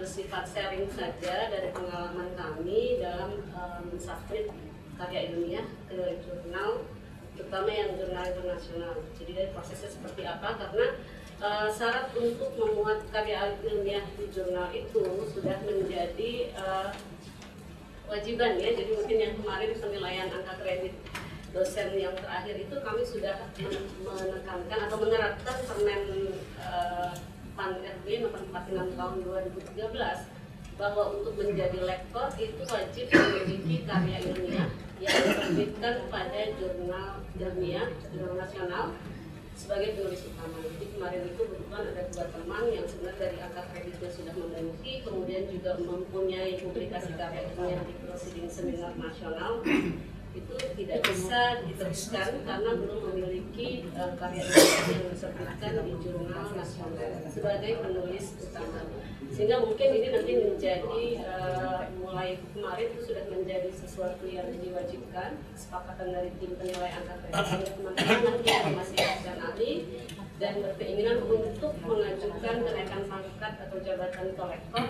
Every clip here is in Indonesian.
bersifat sharing saja dari pengalaman kami dalam submit karya ilmiah ke jurnal, terutama yang jurnal internasional. Jadi dari prosesnya seperti apa, karena syarat untuk memuat karya ilmiah di jurnal itu sudah menjadi kewajiban ya. Jadi mungkin yang kemarin penilaian angka kredit dosen yang terakhir itu kami sudah menekankan atau menerapkan Permen PAN RB nomor 46 tahun 2013 bahwa untuk menjadi lektor itu wajib memiliki karya ilmiah yang diterbitkan pada jurnal ilmiah, jurnal nasional sebagai penulis utama. Jadi kemarin itu kebetulan ada 2 teman yang sebenarnya dari angka kreditnya sudah memenuhi, kemudian juga mempunyai publikasi karya ilmiah di proceeding seminar nasional, itu tidak bisa diteruskan karena belum memiliki karya ilmiah yang diterbitkan di jurnal nasional sebagai penulis utama. Sehingga mungkin ini nanti menjadi mulai kemarin itu sudah menjadi sesuatu yang diwajibkan, kesepakatan dari tim penilai angka kredit. Teman-teman nanti yang masih akan ahli dan berkeinginan untuk mengajukan kenaikan pangkat atau jabatan kolektor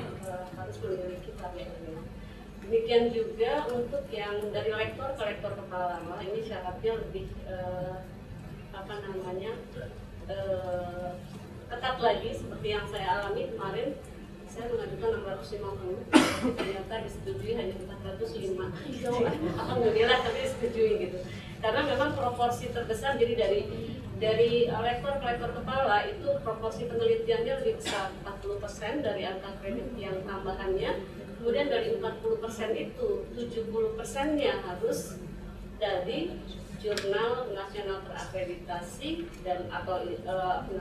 harus memiliki karya ilmiah. Demikian juga untuk yang dari lektor ke lektor kepala, ini syaratnya lebih ketat lagi seperti yang saya alami kemarin. Saya mengajukan 650, ternyata disetujui hanya 405. Alhamdulillah tapi disetujui gitu. Karena memang proporsi terbesar, jadi dari lektor ke lektor kepala itu proporsi penelitiannya lebih besar, 40% dari angka kredit yang tambahannya. Kemudian dari 40% itu 70%-nya harus dari jurnal nasional terakreditasi dan atau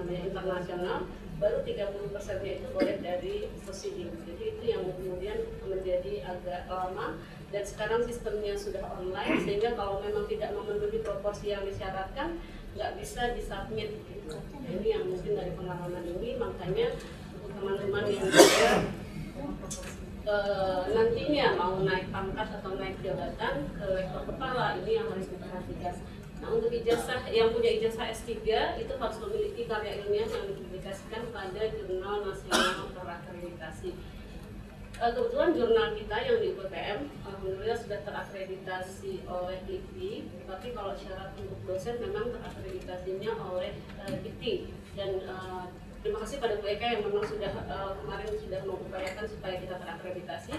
internasional, baru 30%-nya itu boleh dari proceeding. Jadi itu yang kemudian menjadi agak lama, dan sekarang sistemnya sudah online sehingga kalau memang tidak memenuhi proporsi yang disyaratkan nggak bisa disubmit gitu. Ini yang mungkin dari pengalaman ini, makanya untuk teman-teman yang juga nantinya mau naik pangkat atau naik jabatan ke lektor kepala, ini yang harus diperhatikan. Nah, untuk ijazah yang punya ijazah S3 itu harus memiliki karya ilmiah yang dipublikasikan pada jurnal nasional terakreditasi. Kebetulan jurnal kita yang di UPM alhamdulillah sudah terakreditasi oleh LIPI, tapi kalau syarat untuk dosen memang terakreditasinya oleh LIPI. Dan terima kasih pada Bu Eka yang memang sudah kemarin sudah mengupayakan supaya kita terakreditasi,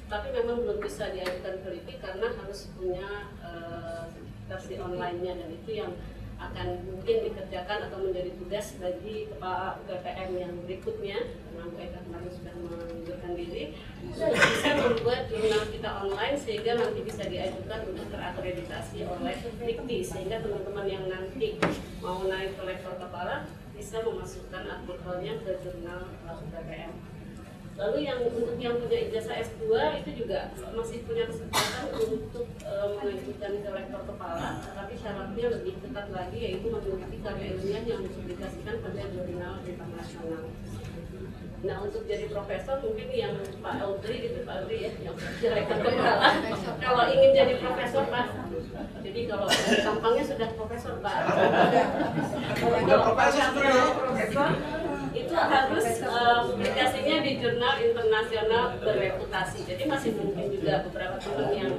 tapi memang belum bisa diajukan ke LIPI karena harus punya versi online-nya, dan itu yang akan mungkin dikerjakan atau menjadi tugas bagi kepala UPM yang berikutnya, karena Bu Eka kemarin sudah mengundurkan diri, bisa membuat jurnal kita online sehingga nanti bisa diajukan untuk terakreditasi oleh LIPI, sehingga teman-teman yang nanti mau naik ke lektor kepala bisa memasukkan artikelnya ke jurnal UPM. Lalu untuk yang punya ijazah S2 itu juga masih punya kesempatan untuk mengajukan ke lektor kepala, tapi syaratnya lebih ketat lagi, yaitu memiliki karya ilmiah yang dipublikasikan pada jurnal internasional. Nah, untuk jadi profesor mungkin yang Pak Audrey gitu, Pak Audrey ya, yang jadi lektor kepala. Kalau ingin jadi profesor Pak, jadi kalau tampangnya sudah profesor Pak. Kalau profesor itu harus publikasinya di jurnal internasional berreputasi. Jadi masih mungkin juga beberapa teman yang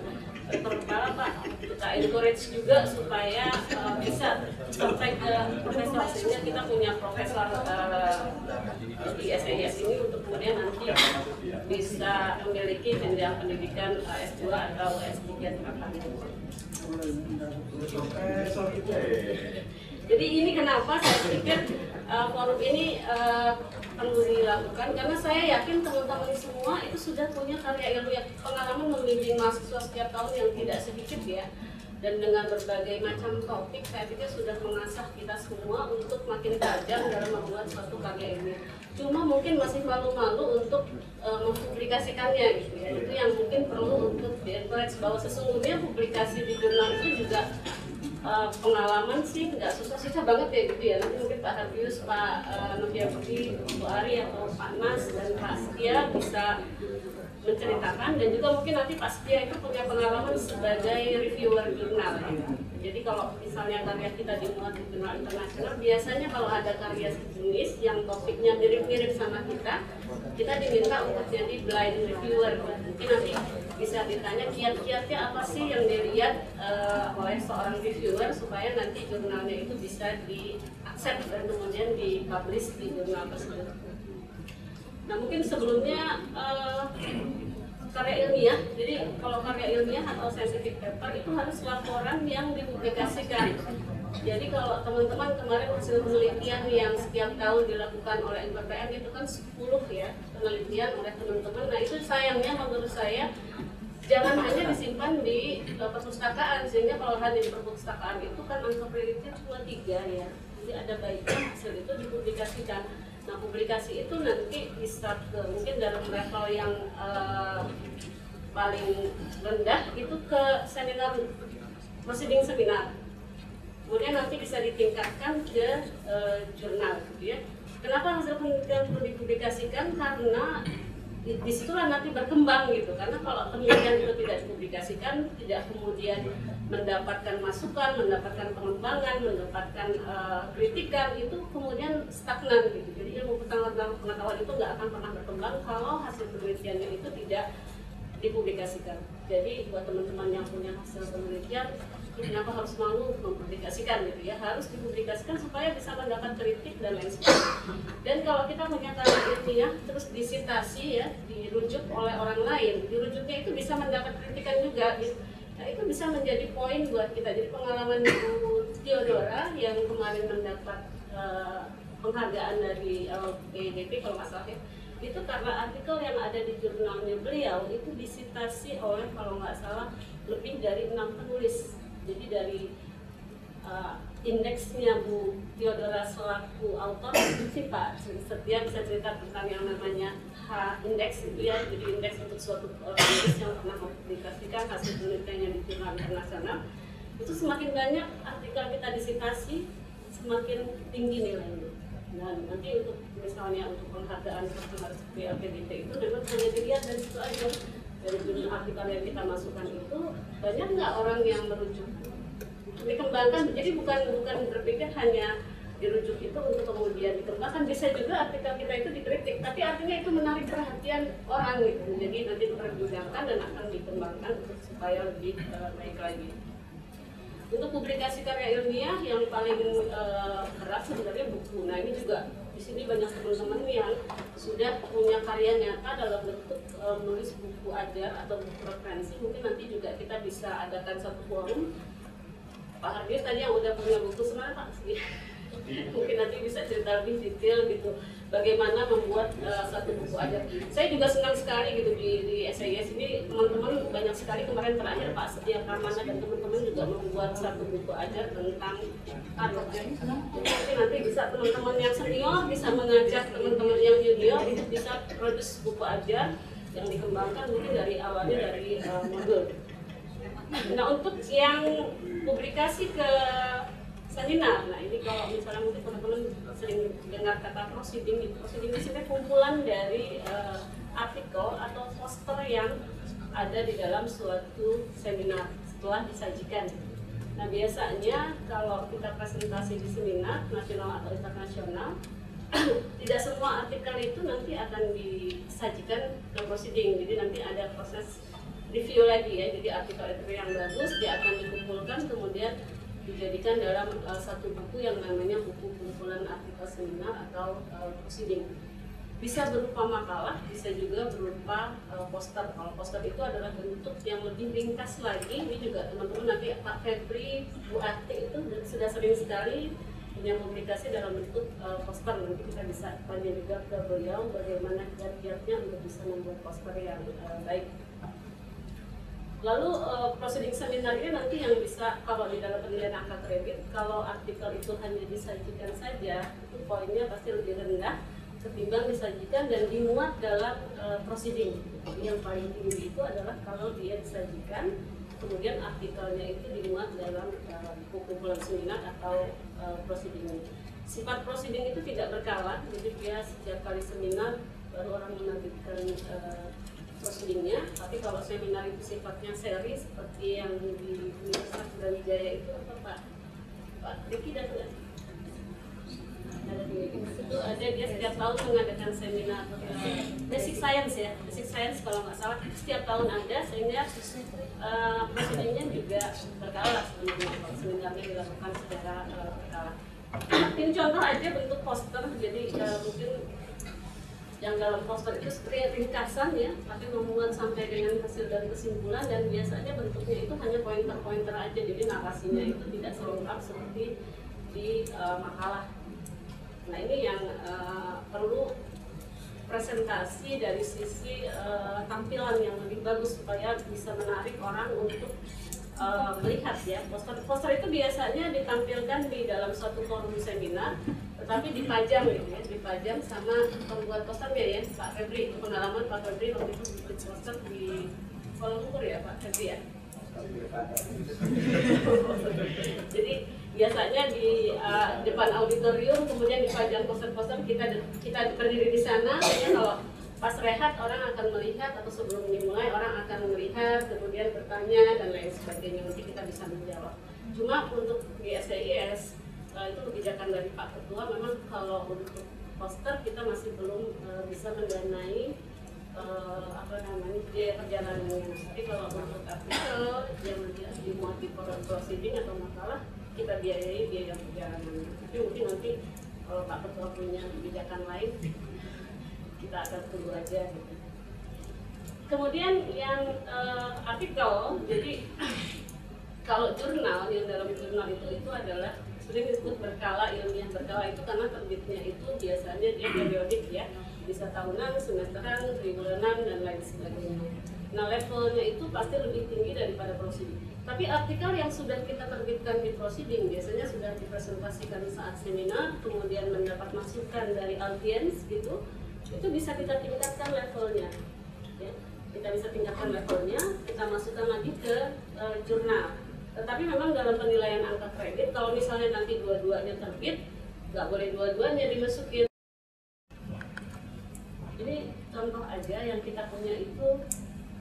berkepala Pak, kita encourage juga supaya bisa sampai ke profesor, sehingga kita punya profesor di SAIS ini untuk kemudian nanti bisa memiliki jenjang pendidikan S2 atau S3 terapkannya. Jadi ini kenapa saya pikir forum ini perlu dilakukan, karena saya yakin teman-teman semua itu sudah punya karya ilmiah, pengalaman membimbing mahasiswa setiap tahun yang tidak sedikit ya, dan dengan berbagai macam topik saya pikir sudah mengasah kita semua untuk makin tajam dalam membuat suatu karya ilmiah. Cuma mungkin masih malu-malu untuk mempublikasikannya gitu ya. Itu yang mungkin perlu untuk di-encourage bahwa sesungguhnya publikasi di jurnal itu juga pengalaman sih nggak susah-susah banget ya gitu ya. Nanti mungkin Pak Harbius, Pak Novia Budi, Bu Ari atau Pak Nas dan Pak Setia bisa menceritakan, dan juga mungkin nanti Pak Setia itu punya pengalaman sebagai reviewer jurnal. Jadi kalau misalnya karya kita dimuat di jurnal internasional, biasanya kalau ada karya sejenis yang topiknya mirip-mirip sama kita diminta untuk jadi blind reviewer. Mungkin nanti bisa ditanya kiat-kiatnya apa sih yang dilihat oleh seorang reviewer supaya nanti jurnalnya itu bisa di-accept dan kemudian di-publish di jurnal tersebut. Nah mungkin sebelumnya karya ilmiah, jadi kalau karya ilmiah atau scientific paper itu harus laporan yang dipublikasikan. Jadi kalau teman-teman kemarin hasil penelitian yang setiap tahun dilakukan oleh NPPM itu kan 10 ya penelitian oleh teman-teman. Nah itu sayangnya menurut saya jangan hanya disimpan di perpustakaan, sehingga kalau hanya di perpustakaan itu kan angka kreditnya cuma 3 ya. Jadi ada baiknya hasil itu dipublikasikan. Nah publikasi itu nanti bisa ke mungkin dalam level yang paling rendah itu ke seminar, proceeding seminar. Kemudian nanti bisa ditingkatkan ke jurnal, gitu ya. Kenapa hasil penelitian perlu dipublikasikan? Karena disitulah nanti berkembang gitu. Karena kalau penelitian itu tidak dipublikasikan, tidak kemudian mendapatkan masukan, mendapatkan pengembangan, mendapatkan kritikan, itu kemudian stagnan gitu. Jadi ilmu pengetahuan itu nggak akan pernah berkembang kalau hasil penelitiannya itu tidak dipublikasikan. Jadi buat teman-teman yang punya hasil penelitian, kenapa harus malu mempublikasikan gitu ya, harus dipublikasikan supaya bisa mendapat kritik dan lain sebagainya. Dan kalau kita punya karya ilmiah terus disitasi ya, dirujuk oleh orang lain, dirujuknya itu bisa mendapat kritikan juga gitu. Nah itu bisa menjadi poin buat kita. Jadi pengalaman Bu Theodora yang kemarin mendapat penghargaan dari LPDP kalau nggak salah ya, itu karena artikel yang ada di jurnalnya beliau itu disitasi oleh kalau nggak salah lebih dari 6 penulis. Jadi dari indeksnya Bu Theodora selaku autor sih Pak Setia bisa cerita tentang yang namanya H-index itu ya, jadi indeks untuk suatu penulis yang pernah mempublikasikan hasil penelitiannya di jurnal internasional. Itu semakin banyak artikel kita disitasi, semakin tinggi nilainya. Dan nanti untuk misalnya untuk penghargaan seperti LPDP itu memang hanya dilihat dari situ aja, dari jurnal artikel yang kita masukkan itu banyak nggak orang yang merujuk, dikembangkan. Jadi bukan berpikir hanya dirujuk itu untuk kemudian dikembangkan, bisa juga artikel kita itu dikritik, tapi artinya itu menarik perhatian orang gitu. Jadi nanti diperjuangkan dan akan dikembangkan untuk supaya lebih baik lagi. Untuk publikasi karya ilmiah yang paling berat sebenarnya buku. Nah ini juga di sini banyak teman-teman yang sudah punya karya nyata dalam bentuk menulis buku ajar atau buku referensi. Mungkin nanti juga kita bisa adakan satu forum. Pak Hardius tadi yang udah punya buku sebenarnya Pak sih. Mungkin nanti bisa cerita lebih detail gitu bagaimana membuat satu buku ajar. Saya juga senang sekali gitu di SIS ini teman-teman banyak sekali kemarin terakhir Pak Setia Pramana dan teman-teman juga membuat satu buku ajar tentang art. Jadi nanti bisa teman-teman yang senior bisa mengajak teman-teman yang junior untuk bisa produce buku ajar yang dikembangkan mungkin dari awalnya dari modul. Nah untuk yang publikasi ke seminar, nah ini kalau misalnya mungkin teman-teman sering dengar kata proceeding, proceeding di sini kumpulan dari artikel atau poster yang ada di dalam suatu seminar setelah disajikan. Nah biasanya kalau kita presentasi di seminar nasional atau internasional, tidak semua artikel itu nanti akan disajikan ke proceeding, jadi nanti ada proses review lagi ya. Jadi artikel yang bagus dia akan dikumpulkan kemudian dijadikan dalam satu buku yang namanya buku kumpulan artikel seminar atau proceeding. Bisa berupa makalah, bisa juga berupa poster. Kalau poster itu adalah bentuk yang lebih ringkas lagi. Ini juga teman-teman nanti Pak Febri, Bu Ati itu sudah sering sekali punya publikasi dalam bentuk poster. Nanti kita bisa tanya juga ke beliau bagaimana kiat-kiatnya untuk bisa membuat poster yang baik. Lalu proceeding seminar ini nanti yang bisa kalau di dalam penilaian angka kredit, kalau artikel itu hanya disajikan saja, itu poinnya pasti lebih rendah ketimbang disajikan dan dimuat dalam proceeding. Jadi yang paling tinggi itu adalah kalau dia disajikan, kemudian artikelnya itu dimuat dalam buku kumpulan seminar atau proceeding. Sifat proceeding itu tidak berkala, jadi dia setiap kali seminar baru orang menerbitkan proceedingnya. Tapi kalau seminar itu sifatnya seri seperti yang di Universitas Brawijaya itu apa Pak Diki datang? Ada di situ ada, dia setiap tahun mengadakan seminar basic science ya, basic science kalau nggak salah setiap tahun ada, sehingga proceedingnya juga berkala sebenarnya. Seminarnya dilakukan secara berkala. Ini contoh aja bentuk poster, jadi mungkin yang dalam poster itu seperti ringkasan ya, tapi memuat sampai dengan hasil dan kesimpulan, dan biasanya bentuknya itu hanya pointer-pointer aja, jadi narasinya itu tidak selengkap seperti di makalah. Nah ini yang perlu presentasi dari sisi tampilan yang lebih bagus supaya bisa menarik orang untuk melihat ya. Poster itu biasanya ditampilkan di dalam suatu forum seminar, tetapi dipajang gitu ya, dipajang sama pembuat posternya ya, Pak Febri. Pengalaman Pak Febri waktu itu bikin poster di Kuala Lumpur ya Pak Febri ya. Jadi biasanya di depan auditorium kemudian dipajang poster-poster, kita berdiri di sana ya, kalau pas rehat orang akan melihat, atau sebelum dimulai orang akan melihat, kemudian bertanya dan lain sebagainya, nanti kita bisa menjawab. Cuma untuk di SDIS itu kebijakan dari Pak Ketua, memang kalau untuk poster kita masih belum bisa mendanai biaya perjalanannya. Tapi kalau untuk artikel yang dimuat di proceeding atau makalah, kita biayai biaya perjalanan. Tapi mungkin nanti kalau Pak Ketua punya kebijakan lain, kita akan tunggu aja gitu. Kemudian yang artikel, jadi kalau jurnal, yang dalam jurnal itu adalah sering disebut berkala, ilmiah berkala itu karena terbitnya itu biasanya dia periodik ya, bisa tahunan, semesteran, tribulanan, dan lain sebagainya. Nah levelnya itu pasti lebih tinggi daripada proceeding. Tapi artikel yang sudah kita terbitkan di proceeding biasanya sudah dipresentasikan saat seminar, kemudian mendapat masukan dari audiens gitu, itu bisa kita tingkatkan levelnya. Ya. Kita bisa tingkatkan levelnya, kita masukkan lagi ke jurnal. Tetapi memang dalam penilaian angka kredit, kalau misalnya nanti dua-duanya terbit, nggak boleh dua-duanya dimasukin. Ini contoh aja yang kita punya itu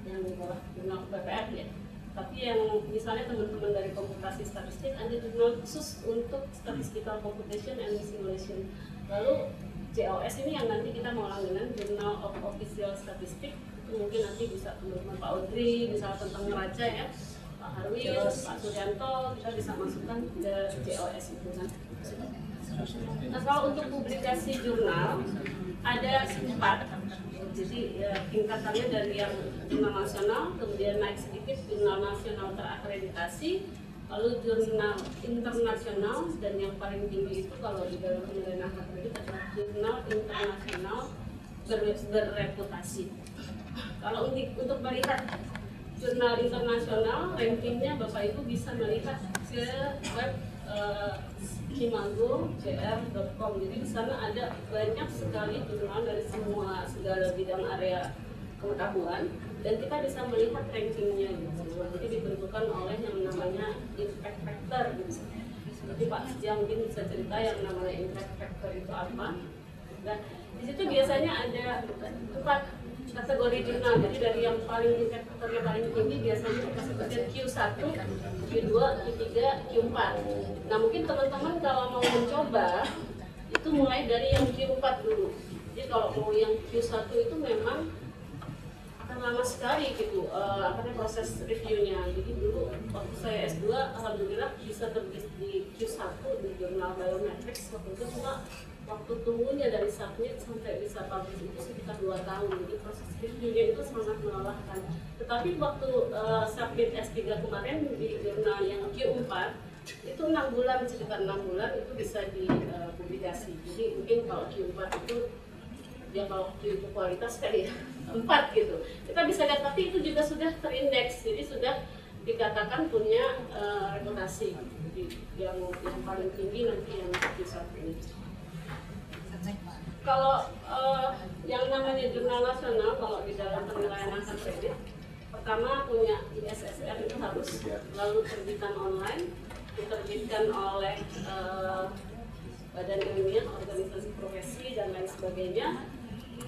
yang di bawah jurnal PPR ya. Tapi yang misalnya teman-teman dari komputasi statistik ada jurnal khusus untuk statistical computation and simulation. Lalu JOS ini yang nanti kita mau langganan, Journal of Official Statistics, itu mungkin nanti bisa teman-teman Pak Audrey, misalnya tentang neraca ya, Pak Harwin, Pak Suryanto, kita bisa masukkan ke JOS itu kan. Nah kalau untuk publikasi jurnal ada 4, jadi ya, tingkatannya dari yang jurnal nasional, kemudian naik sedikit jurnal nasional terakreditasi, lalu jurnal internasional, dan yang paling tinggi itu kalau di dalam penilaian angka kredit adalah jurnal internasional berreputasi. Kalau untuk melihat jurnal internasional, rankingnya Bapak Ibu bisa melihat ke web kimago.jr.com. Jadi di sana ada banyak sekali jurnal dari segala bidang area pengetahuan, dan kita bisa melihat rankingnya gitu. Jadi dibentukkan oleh yang namanya impact factor gitu. Seperti Pak Sijang mungkin bisa cerita yang namanya impact factor itu apa. Dan di situ biasanya ada 4 kategori jurnal. Jadi dari yang paling impact factornya paling tinggi biasanya kita sebutkan Q1, Q2, Q3, Q4. Nah mungkin teman-teman kalau mau mencoba itu mulai dari yang Q4 dulu. Jadi kalau mau yang Q1 itu memang akan lama sekali gitu proses reviewnya. Jadi dulu waktu saya S2 alhamdulillah bisa terbit di Q1 di jurnal Biometrics, waktu itu cuma waktu tunggunya dari submit sampai bisa publish itu sekitar 2 tahun. Jadi proses reviewnya itu sangat melelahkan. Tetapi waktu submit S3 kemarin di jurnal yang Q4 itu 6 bulan, sekitar 6 bulan itu bisa dipublikasi. Jadi mungkin kalau Q4 itu ya kalau itu kualitas kali ya 4 gitu. Kita bisa lihat, tapi itu juga sudah terindeks, jadi sudah dikatakan punya reputasi. Jadi yang paling tinggi nanti yang Q1 ini. Kalau yang namanya jurnal nasional, kalau di dalam penilaian angka kredit, pertama punya ISSN itu harus, lalu terbitan online, diterbitkan oleh badan ilmiah, organisasi profesi, dan lain sebagainya.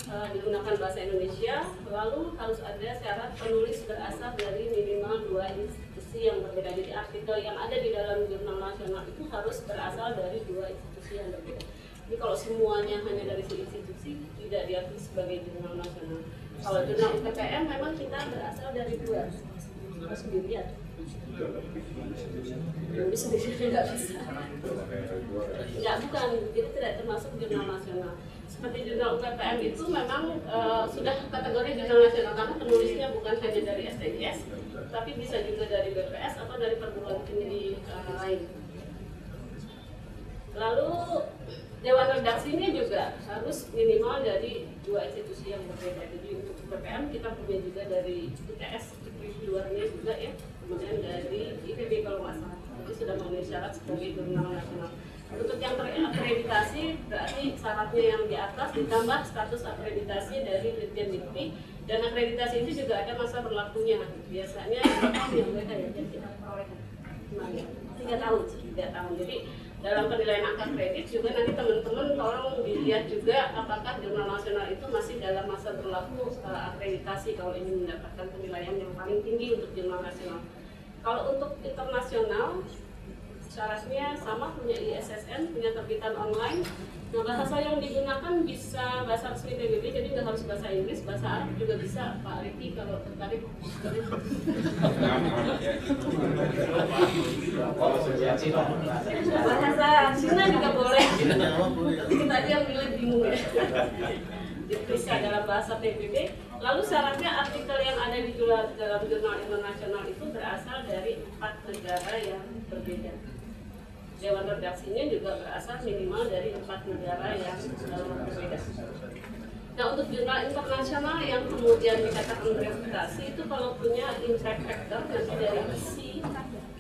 digunakan bahasa Indonesia, lalu harus ada syarat penulis berasal dari minimal 2 institusi yang berbeda. Jadi artikel yang ada di dalam jurnal nasional itu harus berasal dari 2 institusi yang berbeda. Jadi kalau semuanya hanya dari institusi tidak diakui sebagai jurnal nasional. Kalau jurnal UPPM memang kita berasal dari 2, harus dilihat. Nulis sendiri tidak bisa. Ya bukan, jadi tidak termasuk jurnal nasional. Seperti jurnal UPPM itu memang sudah kategori jurnal nasional karena penulisnya bukan hanya dari STJS, tapi bisa juga dari BPS atau dari perguruan tinggi lain. Lalu Dewan redaksinya juga harus minimal dari 2 institusi yang berbeda. Jadi untuk UPPM kita punya juga dari ITS, reviewernya juga ya, kemudian dari IPB kalau nggak salah. Jadi sudah memenuhi syarat sebagai jurnal nasional. Untuk yang terakreditasi berarti syaratnya yang di atas ditambah status akreditasi dari Dirjen Dikti, dan akreditasi itu juga ada masa berlakunya. Biasanya yang mereka ya, jadi kita peroleh 3 tahun. Jadi dalam penilaian angka kredit juga nanti teman-teman tolong dilihat juga apakah jurnal nasional itu masih dalam masa berlaku akreditasi kalau ingin mendapatkan penilaian yang paling tinggi untuk jurnal nasional. Kalau untuk internasional syaratnya sama, punya ISSN, punya terbitan online. Nah, bahasa yang digunakan bisa bahasa resmi PBB, jadi nggak harus bahasa Inggris, bahasa Arab juga bisa. Pak Riki kalau tertarik. Bahasa Cina juga boleh. Kita aja yang milih bingung ya. Bisa dalam bahasa PBB. Lalu syaratnya artikel yang ada di dalam jurnal internasional itu berasal dari 4 negara yang berbeda. Dewan redaksinya juga berasal minimal dari 4 negara yang berbeda. Nah, untuk jurnal internasional yang kemudian dikatakan bereputasi itu kalau punya impact factor nanti dari isi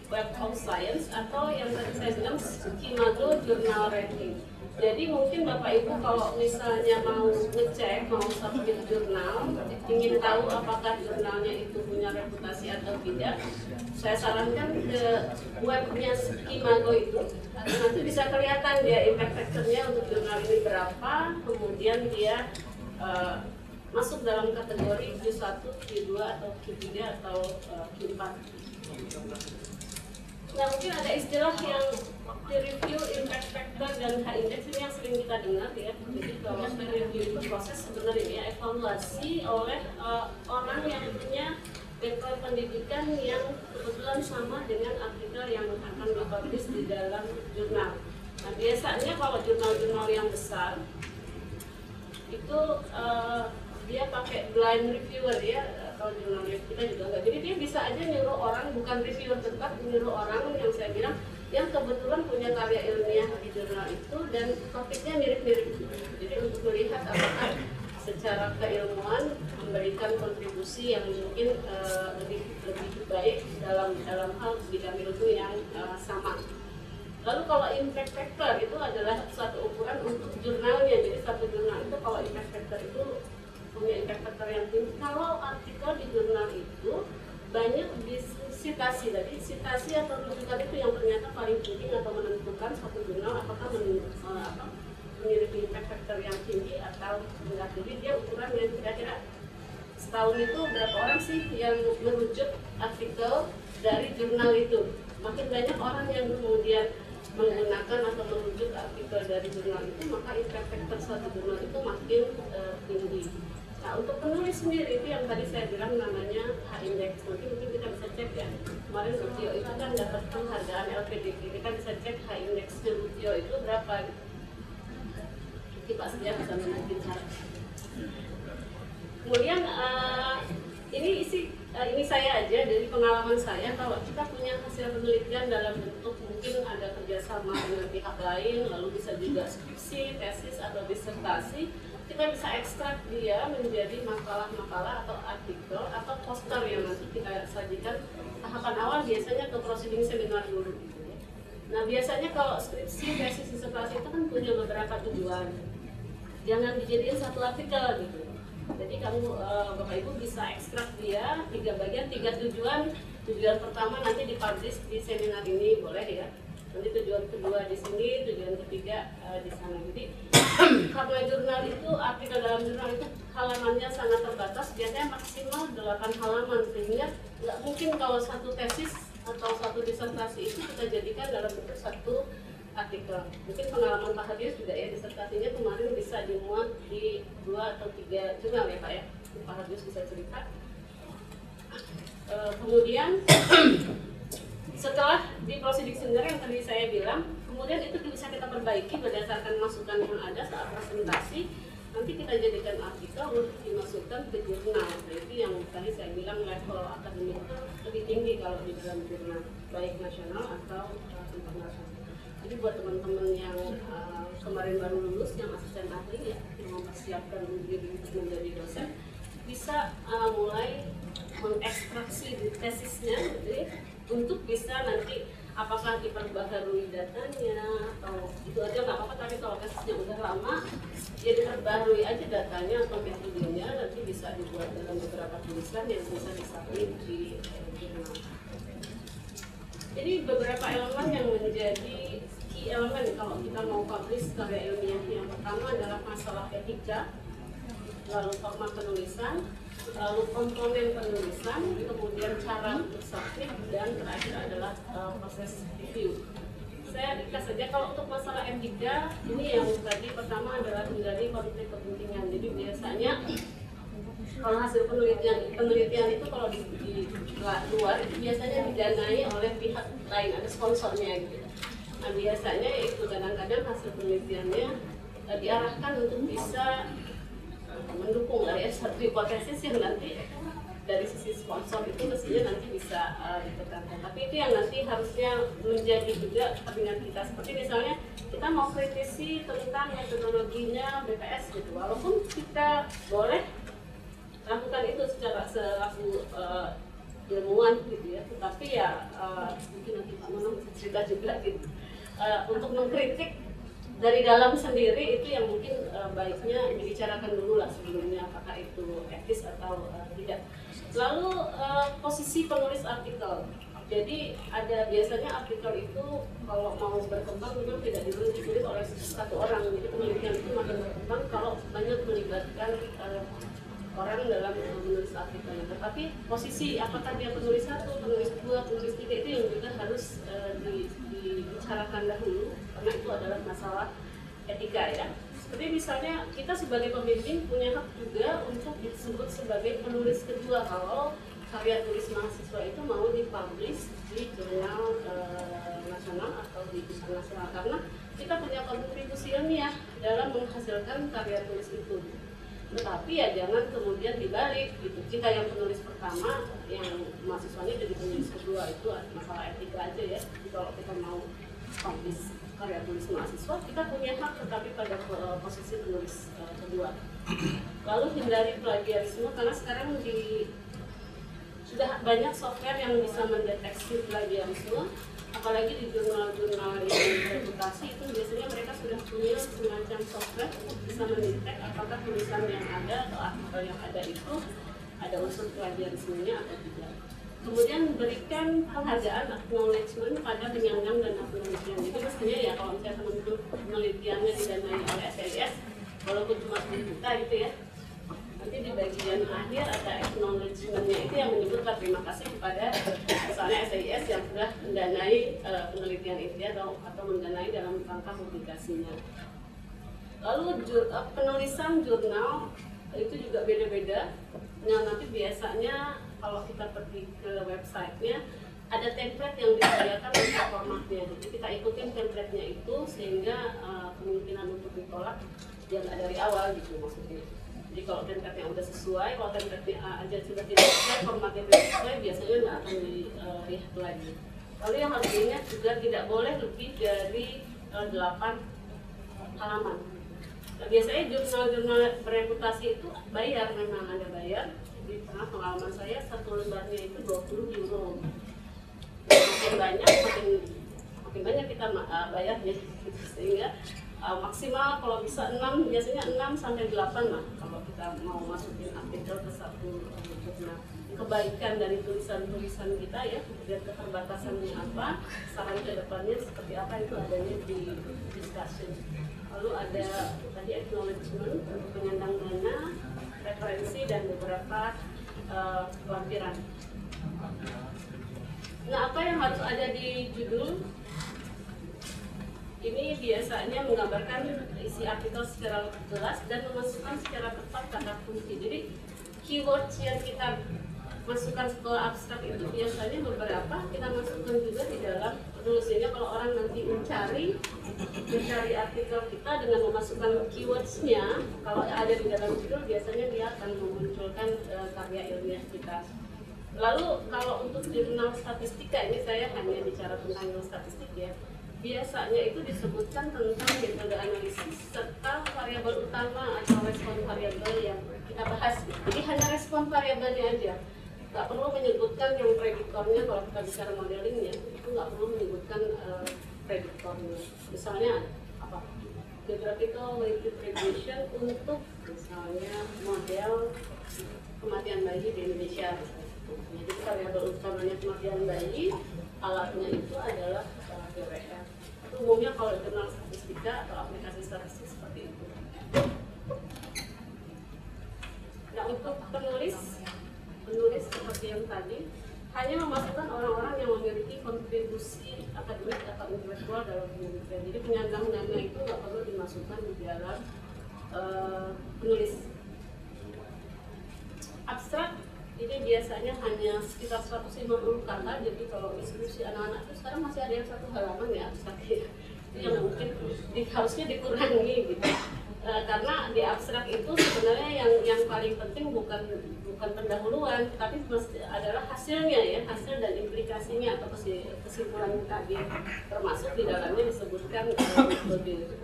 Web of Science atau yang tadi saya bilang Skimago Journal Ranking. Jadi mungkin Bapak Ibu kalau misalnya mau ngecek, mau submit jurnal, ingin tahu apakah jurnalnya itu punya reputasi atau tidak, saya sarankan ke webnya Skimago itu. Nanti bisa kelihatan dia impact factor-nya untuk jurnal ini berapa, kemudian dia masuk dalam kategori Q1, Q2, atau Q3, atau Q4. Nah, mungkin ada istilah yang peer review, impact factor, dan H-index ini yang sering kita dengar ya. Jadi kalau peer review itu proses sebenarnya ya, evaluasi oleh orang yang punya background pendidikan yang kebetulan sama dengan artikel yang akan dipublish di dalam jurnal. Nah, biasanya kalau jurnal-jurnal yang besar itu dia pakai blind reviewer ya, atau jurnal kita juga enggak. Jadi dia bisa aja nyuruh orang, bukan reviewer tetap, nyuruh orang yang saya bilang yang kebetulan punya karya ilmiah di jurnal itu dan topiknya mirip-mirip. Jadi untuk melihat apakah secara keilmuan memberikan kontribusi yang mungkin lebih baik dalam hal bidang ilmu yang sama. Lalu kalau impact factor itu adalah suatu ukuran untuk jurnalnya. Jadi satu jurnal itu kalau impact factor itu punya impact factor yang tinggi. Kalau artikel di jurnal itu banyak disitasi, tadi citasi atau rujukan itu yang ternyata paling penting atau menentukan suatu jurnal apakah memiliki impact factor yang tinggi atau tidak. Jadi dia ukuran yang kira-kira setahun itu berapa orang sih yang merujuk artikel dari jurnal itu. Makin banyak orang yang kemudian menggunakan atau merujuk artikel dari jurnal itu, maka impact factor suatu jurnal itu makin tinggi. Nah, untuk penulis sendiri itu yang tadi saya bilang namanya H-index. Mungkin kita bisa cek ya. Kemarin Lutio itu kan dapat penghargaan LPDP. Kita bisa cek H-indexnya Lutio itu berapa. Nanti Pak Setia bisa menunjukin cara. Kemudian ini saya aja dari pengalaman saya, kalau kita punya hasil penelitian dalam bentuk mungkin ada kerjasama dengan pihak lain, lalu bisa juga skripsi, tesis atau disertasi, kita bisa ekstrak dia menjadi makalah-makalah atau artikel atau poster yang nanti kita sajikan. Tahapan awal biasanya ke proceeding seminar dulu gitu ya. Nah, biasanya kalau skripsi, tesis, disertasi itu kan punya beberapa tujuan. Jangan dijadiin satu artikel gitu. Jadi kamu Bapak Ibu bisa ekstrak dia 3 bagian, 3 tujuan. Tujuan pertama nanti dipublish di seminar ini boleh ya. Nanti tujuan kedua di sini, tujuan ketiga di sana. Jadi karena jurnal itu, artikel dalam jurnal itu halamannya sangat terbatas, biasanya maksimal 8 halaman, sehingga nggak mungkin kalau satu tesis atau satu disertasi itu kita jadikan dalam bentuk satu artikel. Mungkin pengalaman Pak Hadius juga ya, disertasinya kemarin bisa dimuat di 2 atau 3 jurnal ya Pak ya. Pak Hadius bisa cerita. Kemudian setelah di prosedur sendiri yang tadi saya bilang, kemudian itu bisa kita perbaiki berdasarkan masukan yang ada saat presentasi. Nanti kita jadikan artikel untuk dimasukkan ke jurnal. Nah, itu yang tadi saya bilang level akademik itu lebih tinggi kalau di dalam jurnal, baik nasional atau internasional. Jadi buat teman-teman yang kemarin baru lulus, yang asisten ahli ya, yang mempersiapkan diri untuk menjadi dosen, bisa mulai mengekstraksi di tesisnya, gitu, untuk bisa nanti apakah diperbaharui datanya atau itu aja nggak apa-apa, tapi kalau tesisnya udah lama ya diperbaharui aja datanya atau metodenya, nanti bisa dibuat dalam beberapa tulisan yang bisa disalin di jurnal. Jadi beberapa elemen yang menjadi key elemen kalau kita mau publish karya ilmiah. Yang pertama adalah masalah etika, lalu format penulisan, lalu komponen penulisan, kemudian cara untuk submit, dan terakhir adalah proses review. Saya ringkas saja, kalau untuk masalah etika, ini yang tadi pertama adalah hindari konflik kepentingan. Jadi biasanya kalau hasil penelitian itu kalau di luar itu biasanya didanai oleh pihak lain, ada sponsornya gitu. Nah biasanya itu kadang-kadang hasil penelitiannya diarahkan untuk bisa mendukung lah ya satu hipotesis yang nanti dari sisi sponsor itu mestinya nanti bisa ditekankan. Tapi itu yang nanti harusnya menjadi juga kepentingan kita. Seperti misalnya kita mau kritisi tentang metodologinya BPS gitu, walaupun kita boleh lakukan itu secara selaku ilmuwan gitu ya, tetapi ya mungkin nanti Pak Mono bisa cerita juga gitu, untuk mengkritik dari dalam sendiri itu yang mungkin baiknya dibicarakan dulu lah sebelumnya, apakah itu etis atau tidak. Lalu posisi penulis artikel. Jadi ada biasanya artikel itu kalau mau berkembang memang tidak ditulis oleh satu orang. Jadi penelitian itu makin berkembang kalau banyak melibatkan orang dalam menulis artikelnya. Tetapi posisi apakah dia penulis 1, penulis 2, penulis 3 itu yang juga harus dibicarakan dahulu, karena itu adalah masalah etika ya. Seperti misalnya kita sebagai pembimbing punya hak juga untuk disebut sebagai penulis kedua kalau karya tulis mahasiswa itu mau dipublish di jurnal nasional atau di internasional, karena kita punya kontribusi ilmiah dalam menghasilkan karya tulis itu. Tetapi ya jangan kemudian dibalik gitu. Kita yang penulis pertama, yang mahasiswanya jadi penulis kedua, itu masalah etika aja ya. Jadi kalau kita mau publish karya tulis mahasiswa, kita punya hak tetapi pada posisi penulis kedua. Lalu hindari plagiarisme, karena sekarang sudah banyak software yang bisa mendeteksi plagiarisme, apalagi di jurnal-jurnal yang bereputasi itu biasanya mereka sudah punya semacam software untuk bisa mendetek apakah tulisan yang ada atau artikel yang ada itu ada unsur plagiarismenya atau tidak. Kemudian berikan penghargaan acknowledgement pada penyandang dana penelitian. Jadi mestinya ya kalau misalnya teman-teman penelitiannya didanai oleh SIS, walaupun cuma 10 juta gitu ya, nanti di bagian akhir ada acknowledgement-nya itu yang menyebutkan terima kasih kepada misalnya SIS yang sudah mendanai penelitian itu ya, atau mendanai dalam rangka publikasinya. Lalu penulisan jurnal itu juga beda-beda. Nah nanti biasanya kalau kita pergi ke websitenya ada template yang disediakan untuk formatnya. Jadi kita ikutin template-nya itu sehingga kemungkinan untuk ditolak dia nggak dari awal gitu maksudnya. Jadi kalau template-nya udah sesuai, kalau template-nya aja sudah tidak sesuai, formatnya tidak sesuai, biasanya nggak akan dilihat lagi. Lalu yang harus diingat juga tidak boleh lebih dari 8 halaman. Nah, biasanya jurnal-jurnal bereputasi itu bayar, memang ada bayar. Di tengah pengalaman saya, satu lembarnya itu 20 euro. Makin banyak kita bayarnya gitu. Sehingga maksimal kalau bisa 6, biasanya 6 sampai 8 lah kalau kita mau masukin artikel ke satu jurnal. Kebaikan dari tulisan-tulisan kita ya, dan keterbatasannya apa, saran ke depannya seperti apa, itu adanya di discussion. Lalu ada tadi acknowledgement untuk penyandang dana, referensi, dan beberapa lampiran. Nah, apa yang harus ada di judul? Ini biasanya menggambarkan isi artikel secara jelas dan memasukkan secara tepat kata kunci. Jadi keywords yang kita masukkan ke abstrak itu biasanya beberapa kita masukkan juga di dalam penulisnya. Kalau orang nanti mencari artikel kita dengan memasukkan keywordsnya, kalau ada di dalam judul biasanya dia akan memunculkan karya ilmiah kita. Lalu kalau untuk jurnal statistika, ini saya hanya bicara tentang jurnal statistik ya, biasanya itu disebutkan tentang metode analisis serta variabel utama atau respon variabel yang kita bahas. Jadi hanya respon variabelnya aja, nggak perlu menyebutkan yang prediktornya. Kalau kita bicara modelingnya itu nggak perlu menyebutkan prediktornya. Misalnya apa? Geographical weighted regression untuk misalnya model kematian bayi di Indonesia. Jadi variabel utamanya kematian bayi, alatnya itu adalah GWR. Itu umumnya kalau jurnal statistika atau aplikasi statistik seperti itu. Nah, untuk penulis seperti yang tadi hanya memasukkan orang-orang yang memiliki kontribusi akademik atau intelektual dalam penelitian. Jadi penyandang dana itu nggak perlu dimasukkan di dalam penulis. Abstrak ini biasanya hanya sekitar 150 kata, jadi kalau diskusi anak-anak itu sekarang masih ada yang 1 halaman ya abstraknya. Itu yang mungkin harusnya dikurangi gitu. Karena di abstrak itu sebenarnya yang paling penting bukan pendahuluan, tapi adalah hasilnya ya, hasil dan implikasinya atau kesimpulan tadi, termasuk di dalamnya disebutkan metode.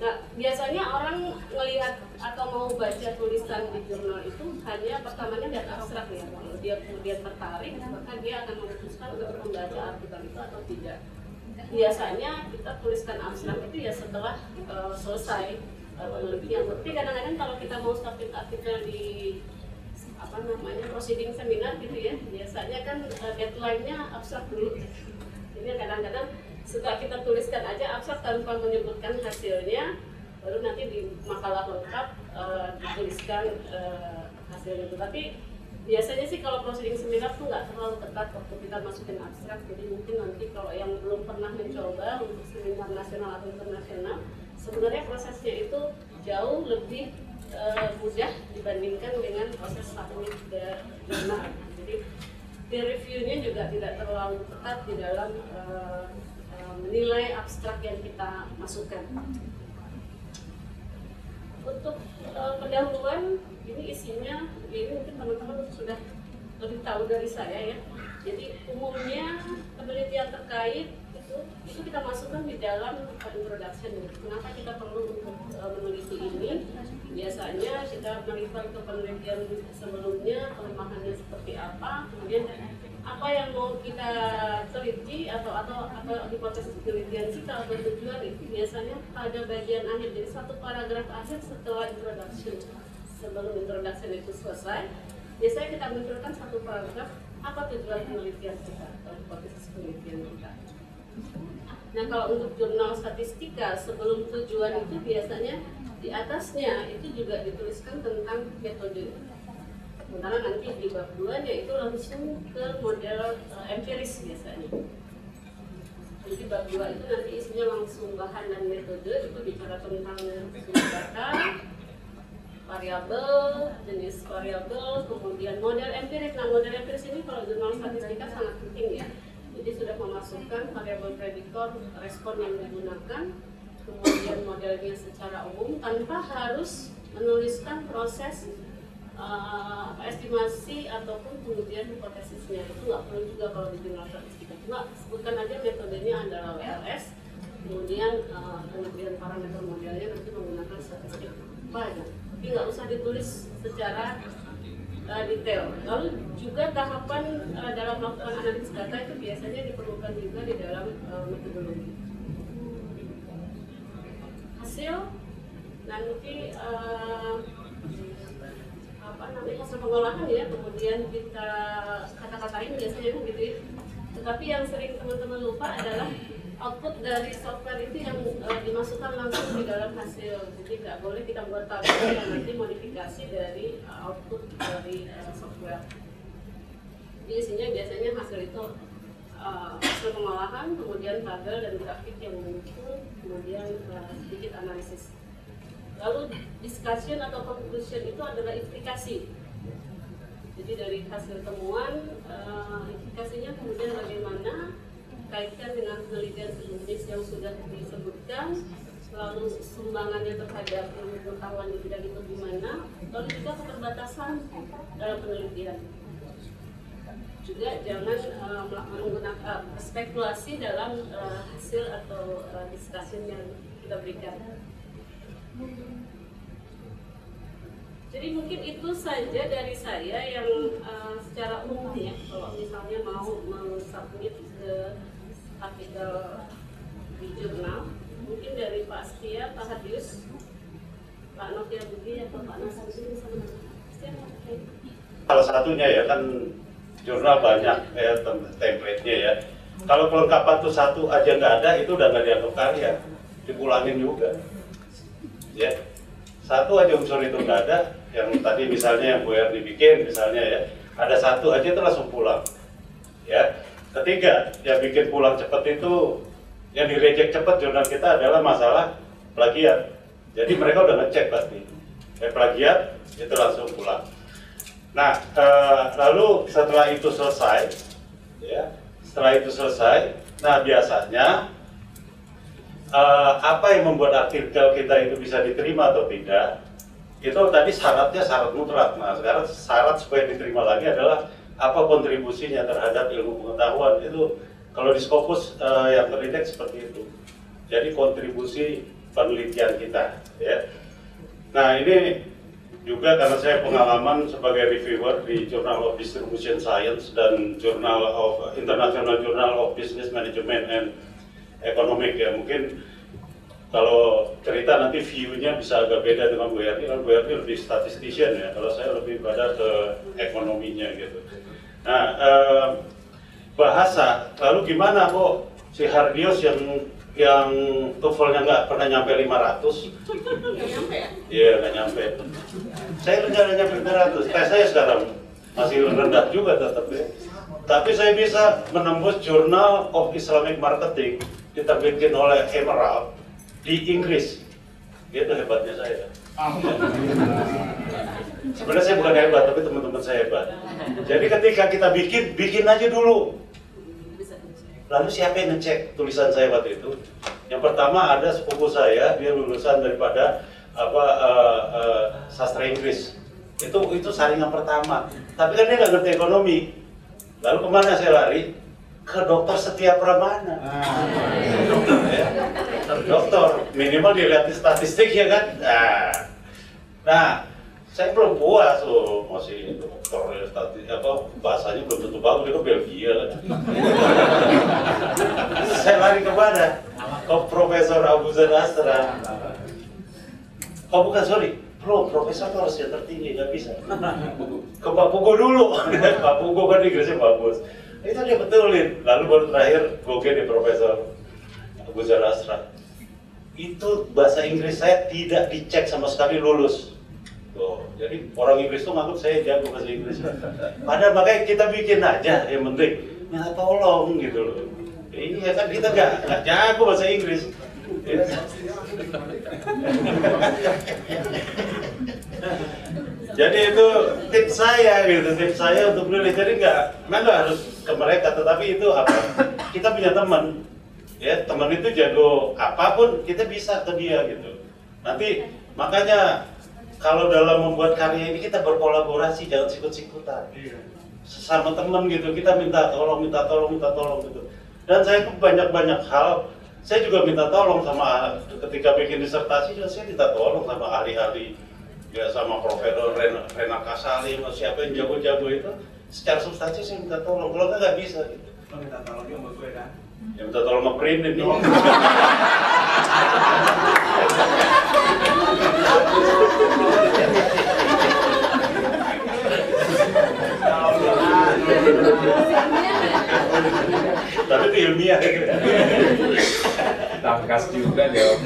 Nah, biasanya orang melihat atau mau baca tulisan di jurnal itu hanya pertamanya lihat abstrak ya. Kalau dia kemudian tertarik, maka dia akan memutuskan untuk membaca artikel itu atau tidak. Biasanya kita tuliskan abstrak itu ya setelah selesai penelitian. Tapi kadang-kadang kalau kita mau submit artikel di proceeding seminar gitu ya, biasanya kan deadline-nya abstrak dulu. Jadi kadang-kadang suka kita tuliskan aja abstrak tanpa menyebutkan hasilnya, baru nanti di makalah lengkap dituliskan hasilnya itu. Tapi biasanya sih kalau proceeding seminar tuh nggak terlalu ketat waktu kita masukin abstrak. Jadi mungkin nanti kalau yang belum pernah mencoba untuk seminar nasional atau internasional, sebenarnya prosesnya itu jauh lebih mudah dibandingkan dengan proses submit ke jurnal. Jadi peer review-nya juga tidak terlalu ketat di dalam menilai abstrak yang kita masukkan. Untuk pendahuluan, ini isinya, ini mungkin teman-teman sudah lebih tahu dari saya ya. Jadi umumnya penelitian terkait itu kita masukkan di dalam introduction. Kenapa kita perlu untuk meneliti ini? Biasanya kita melihat ke penelitian sebelumnya, kelemahannya seperti apa, kemudian apa yang mau kita teliti atau hipotesis penelitian kita atau tujuan itu biasanya pada bagian akhir. Jadi satu paragraf akhir setelah introduction. Sebelum introduction itu selesai, biasanya kita munculkan satu paragraf apa tujuan penelitian kita atau hipotesis penelitian kita. Nah, kalau untuk jurnal statistika sebelum tujuan itu biasanya di atasnya itu juga dituliskan tentang metode. Sementara nanti di bab 2-nya itu langsung ke model empiris biasanya. Jadi bab 2 itu nanti isinya langsung bahan dan metode, itu bicara tentang sumber data, variabel, jenis variabel, kemudian model empiris. Nah, model empiris ini kalau jurnal statistika sangat penting ya. Jadi sudah memasukkan variabel prediktor, respon yang digunakan, kemudian modelnya secara umum tanpa harus menuliskan proses estimasi ataupun kemudian hipotesisnya. Itu nggak perlu juga kalau di jurnal statistika. Cuma sebutkan aja metodenya adalah WLS, kemudian parameter modelnya nanti menggunakan statistik banyak. Tapi nggak usah ditulis secara detail. Lalu juga tahapan dalam melakukan analisis data itu biasanya diperlukan juga di dalam metodologi. Hasil nanti apa namanya hasil pengolahan ya, kemudian kita kata-katain biasanya begitu ya. Tetapi yang sering teman-teman lupa adalah output dari software itu yang dimasukkan langsung di dalam hasil. Jadi nggak boleh kita buat tabel yang nanti modifikasi dari output dari software. Jadi isinya biasanya hasil itu hasil pengolahan, kemudian tabel dan grafik yang muncul, kemudian sedikit analisis. Lalu discussion atau conclusion itu adalah implikasi. Jadi dari hasil temuan, implikasinya kemudian bagaimana kaitkan dengan penelitian sebelumnya yang sudah disebutkan, lalu sumbangannya terhadap ilmu pengetahuan di bidang itu gimana, lalu juga keterbatasan dalam penelitian. Juga jangan menggunakan spekulasi dalam hasil atau discussion yang kita berikan. Jadi mungkin itu saja dari saya yang secara umum ya, kalau misalnya mau mensubmit ke artikel di jurnal, mungkin dari Pak Setia, Pak Hadius, Pak Novia Budi atau Pak Nasruddin bisa menambahkan. Salah satunya ya kan jurnal banyak ya template-nya ya. Kalau kelengkapan itu satu aja nggak ada, itu udah nggak dianggap karya, dipulangin juga. Ya, satu aja unsur itu nggak ada, yang tadi misalnya yang Bu Erni bikin misalnya ya, ada satu aja itu langsung pulang. Ya, ketiga yang bikin pulang cepat itu, yang direject cepat jurnal kita adalah masalah plagiat. Jadi mereka udah ngecek pasti, plagiat itu langsung pulang. Nah, lalu setelah itu selesai, ya, nah biasanya apa yang membuat artikel kita itu bisa diterima atau tidak, itu tadi syaratnya syarat mutlak. Nah, sekarang syarat supaya diterima lagi adalah apa kontribusinya terhadap ilmu pengetahuan. Itu kalau di Scopus yang terdetek seperti itu. Jadi kontribusi penelitian kita, ya. Nah, ini juga karena saya pengalaman sebagai reviewer di Journal of Distribution Science dan International Journal of Business Management and Economic ya, mungkin kalau cerita nanti view-nya bisa agak beda dengan Bu Erni, kan Bu Erni lebih statistician ya, kalau saya lebih pada ke ekonominya gitu. Nah, bahasa, lalu gimana kok si Hardius yang TOEFL-nya nggak pernah nyampe 500? Nggak nyampe ya? Iya, nggak nyampe. Saya nggak nyampe 500, tes saya sekarang masih rendah juga tetap ya. Tapi saya bisa menembus Journal of Islamic Marketing, diterbitkan oleh Emerald di Inggris. Itu hebatnya saya. Sebenarnya saya bukan hebat, tapi teman-teman saya hebat. Jadi ketika kita bikin aja dulu. Lalu siapa yang ngecek tulisan saya waktu itu? Yang pertama ada sepupu saya, dia lulusan daripada sastra Inggris. Itu saringan pertama. Tapi kan dia nggak ngerti ekonomi. Lalu kemana saya lari? Ke Dokter Setia Pramana. Dokter ya, dokter. Minimal dilihat statistik ya kan. Nah, saya belum puas loh, masih dokter statistik bahasanya belum tentu bagus, dia ke Belgia kan. Saya lari kemana? Ke Profesor Abu Zar Astra. Oh bukan, sorry. Profesor itu harus yang tertinggi, nggak bisa. Ke Pak Pugo dulu. Pak Pugo kan Inggrisnya bagus. Itu dia betulin. Lalu baru terakhir gue di Profesor Abu Zar Astra. Itu bahasa Inggris saya tidak dicek sama sekali lulus. Tuh, jadi orang Inggris tuh nganggap saya jago bahasa Inggris. Padahal makanya kita bikin aja, yang penting minta tolong gitu loh. Iya kan kita nggak jago bahasa Inggris. Jadi itu tips saya untuk menulis. Jadi nggak harus ke mereka, tetapi itu apa? Kita punya teman, ya teman itu jago apapun kita bisa ke dia gitu. Nanti makanya kalau dalam membuat karya ini kita berkolaborasi, jangan sikut-sikutan. Sesama teman gitu, kita minta tolong gitu. Dan saya banyak hal, saya juga minta tolong sama ketika bikin disertasi, saya minta tolong sama ahli-ahli. Ya sama Profesor Rena Kasali, siapa yang jago-jago itu, secara substansi saya minta tolong, kalau nggak bisa gitu. Lo minta tolong sama gue kan? Ya minta tolong sama print ini. Tapi itu ilmiah gitu. Tangkas juga jawab.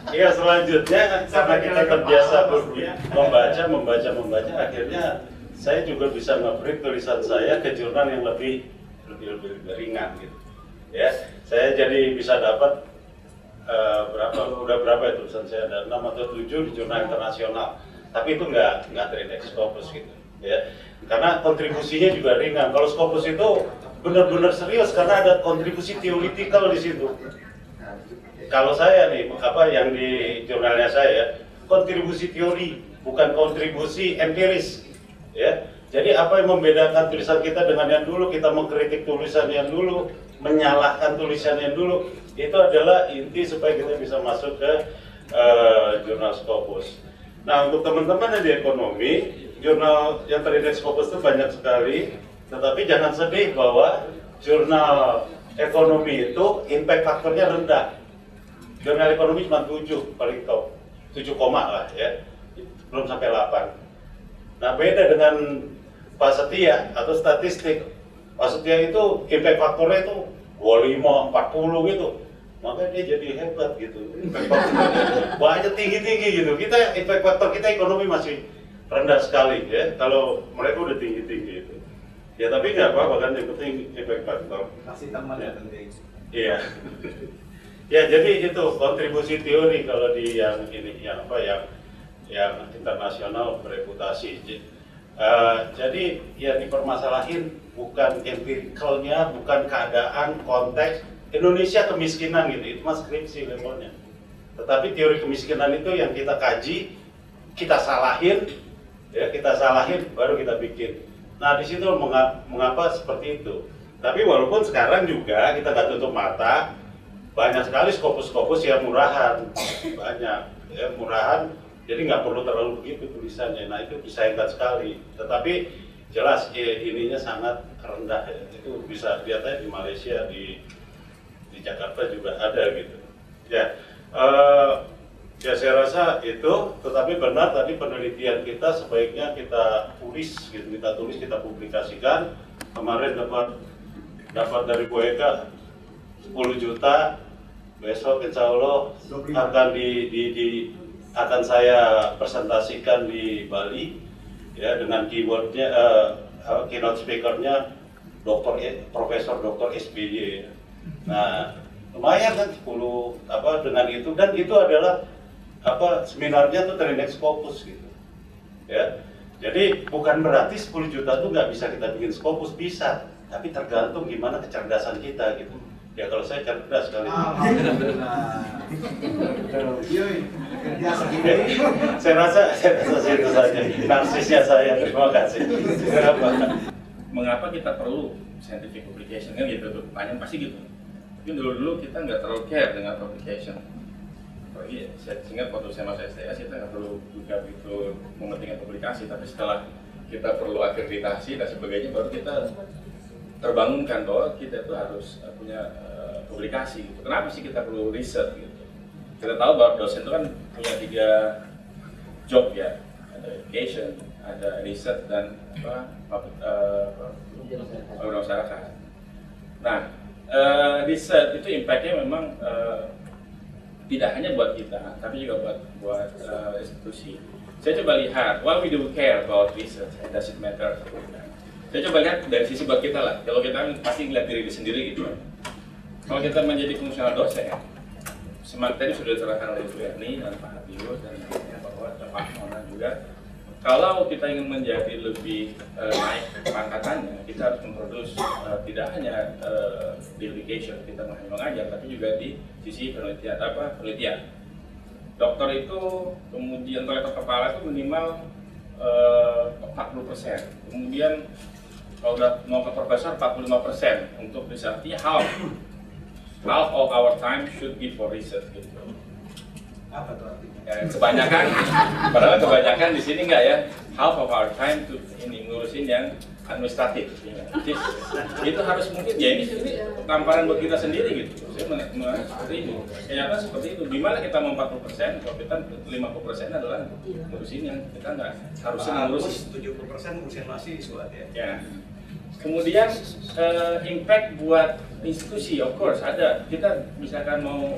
Iya, selanjutnya karena kita terbiasa membaca, akhirnya saya juga bisa nge-print tulisan saya ke jurnal yang lebih ringan gitu. Ya, saya jadi bisa dapat berapa ya tulisan saya, ada 6 atau 7 di jurnal internasional. Tapi itu nggak terindeks Scopus gitu. Ya, karena kontribusinya juga ringan. Kalau Scopus itu benar-benar serius karena ada kontribusi teoretikal di situ. Kalau saya nih, apa yang di jurnalnya saya, kontribusi teori, bukan kontribusi empiris, ya. Jadi apa yang membedakan tulisan kita dengan yang dulu, kita mengkritik tulisan yang dulu, menyalahkan tulisan yang dulu, itu adalah inti supaya kita bisa masuk ke jurnal Scopus. Nah, untuk teman-teman yang di ekonomi, jurnal yang terindeks Scopus itu banyak sekali, tetapi jangan sedih bahwa jurnal ekonomi itu impact faktornya rendah. Jurnal ekonomi cuma 7 paling top, 7 koma lah ya, belum sampai 8. Nah, beda dengan Pak Setia atau statistik. Pak Setia itu impact faktornya itu 25, 40 gitu. Makanya dia jadi hebat gitu. Impact faktornya banyak tinggi-tinggi gitu. Kita impact faktor kita ekonomi masih rendah sekali ya. Kalau mereka udah tinggi-tinggi itu. Ya tapi nggak apa-apa kan, yang penting impact faktor. Kasih teman ya penting. Iya. Ya, jadi itu kontribusi teori kalau di yang ini, yang internasional bereputasi. Jadi yang dipermasalahin bukan empiricalnya, bukan keadaan, konteks. Indonesia kemiskinan gitu, itu mas skripsi levelnya. Tetapi teori kemiskinan itu yang kita kaji, kita salahin, baru kita bikin. Nah di situ mengapa seperti itu. Tapi walaupun sekarang juga kita nggak tutup mata, banyak sekali Scopus yang murahan, banyak ya, murahan, jadi nggak perlu terlalu begitu tulisannya. Nah itu disayangkan sekali, tetapi jelas ininya sangat rendah ya. Itu bisa lihat aja di Malaysia, di Jakarta juga ada gitu ya. Ya saya rasa itu, tetapi benar tadi penelitian kita sebaiknya kita tulis gitu, kita publikasikan. Kemarin dapat dari Bu Eka 10 juta. Besok insya Allah akan saya presentasikan di Bali ya, dengan keywordnya keynote speakernya Profesor Dr. SBY. Nah lumayan kan 10 dengan itu, dan itu adalah seminarnya tuh terindeks Scopus gitu ya. Jadi bukan berarti 10 juta tuh nggak bisa kita bikin Scopus, bisa, tapi tergantung gimana kecerdasan kita gitu. Ya kalau saya cerdas sekali. Saya rasa itu saja. Narsisnya saya. Terima kasih. Mengapa kita perlu scientific publication kan gitu? Pertanyaan pasti gitu. Tapi dulu kita nggak terlalu care dengan publication. Apalagi saya ingat waktu saya masuk STS kita nggak perlu juga begitu mementingkan publikasi. Tapi setelah kita perlu akreditasi dan sebagainya, baru kita terbangunkan bahwa kita itu harus punya publikasi gitu. Kenapa sih kita perlu riset gitu? Kita tahu bahwa dosen itu kan punya 3 job ya, ada education, ada riset, dan masyarakat. Nah, riset itu impactnya memang tidak hanya buat kita, tapi juga buat institusi. Saya coba lihat, why we do care about research, and does it matter? Saya coba lihat dari sisi buat kita lah. Kalau kita pasti ngeliat diri sendiri gitu. Kalau kita menjadi fungsional dosen, semangat tadi sudah diterangkan oleh Bu Erni dan Pak Hadius dan bahwa Pak Mona juga. Kalau kita ingin menjadi lebih naik pangkatannya, kita harus memproduksi tidak hanya di education, kita hanya mengajar, tapi juga di sisi penelitian. Dokter itu kemudian dokter kepala itu minimal 40%. Kemudian kalau udah mau ke profesor 45% untuk riset. Half of our time should be for research gitu. Apa tuh artinya? Ya, kebanyakan, padahal kebanyakan di sini enggak ya. Half of our time to ini ngurusin yang administratif, ya. Itu harus mungkin ya ini tamparan buat kita sendiri gitu. Saya mengenai seperti ini, kayaknya seperti itu. Gimana kita mau 40%, kalau kita 50% adalah ngurusin yang kita nggak harusnya ngurusin. 70% ngurusin mahasiswa ya. Ya. Kemudian impact buat institusi, of course ada. Kita misalkan mau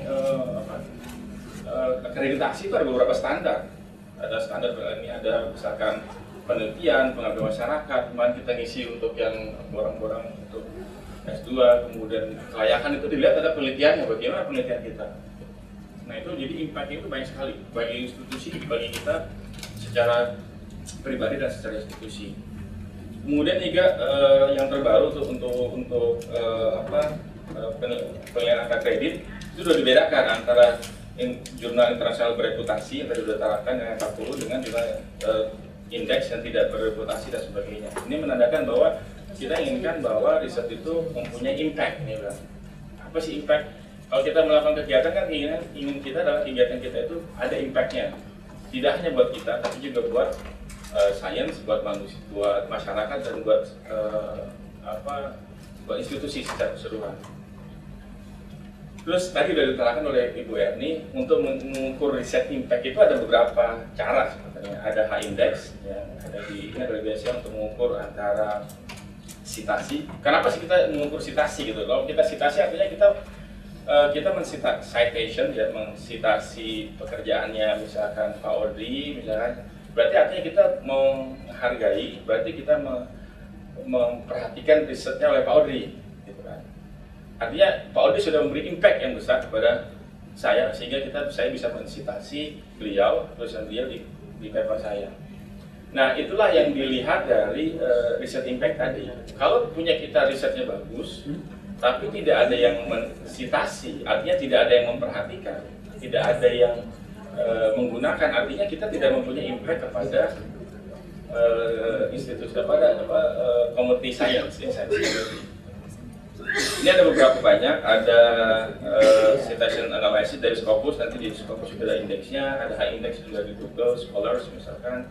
akreditasi itu ada beberapa standar. Ada standar ini, ada misalkan penelitian, pengabdian masyarakat, kemarin kita ngisi untuk yang orang-orang untuk S2, kemudian kelayakan itu dilihat ada penelitiannya, bagaimana penelitian kita. Nah itu jadi impact itu banyak sekali, bagi institusi, bagi kita secara pribadi dan secara institusi. Kemudian juga yang terbaru untuk penilaian angka kredit itu sudah dibedakan antara jurnal internasional bereputasi yang tadi sudah terangkan dengan 40 dengan jurnal indeks yang tidak berreputasi dan sebagainya. Ini menandakan bahwa kita inginkan bahwa riset itu mempunyai impact. Nih, apa sih impact? Kalau kita melakukan kegiatan kan ingin kita adalah kegiatan kita itu ada impactnya. Tidak hanya buat kita, tapi juga buat sains, buat manusia, buat masyarakat dan buat buat institusi secara keseluruhan. Terus tadi sudah diterangkan oleh Ibu Erni, untuk mengukur riset impact itu ada beberapa cara sebenarnya. Ada H-index yang ada ini adalah biasanya untuk mengukur antara citasi. Kenapa sih kita mengukur citasi gitu? Kalau kita citasi artinya kita mensitasi citation, ya, mensitasi pekerjaannya misalkan Pak Audrey misalkan. Berarti artinya kita menghargai, berarti kita memperhatikan risetnya oleh Pak Audrey. Artinya Pak Audrey sudah memberi impact yang besar kepada saya sehingga saya bisa mensitasi beliau, tulisan beliau di paper saya. Nah itulah yang dilihat dari riset impact tadi. Kalau punya kita risetnya bagus, tapi tidak ada yang mensitasi, artinya tidak ada yang memperhatikan, tidak ada yang menggunakan, artinya kita tidak mempunyai impact kepada institusi, kepada community science. Ini ada beberapa banyak, ada citation analysis dari Scopus, nanti di Scopus juga ada indeksnya, ada high index juga di Google Scholars misalkan,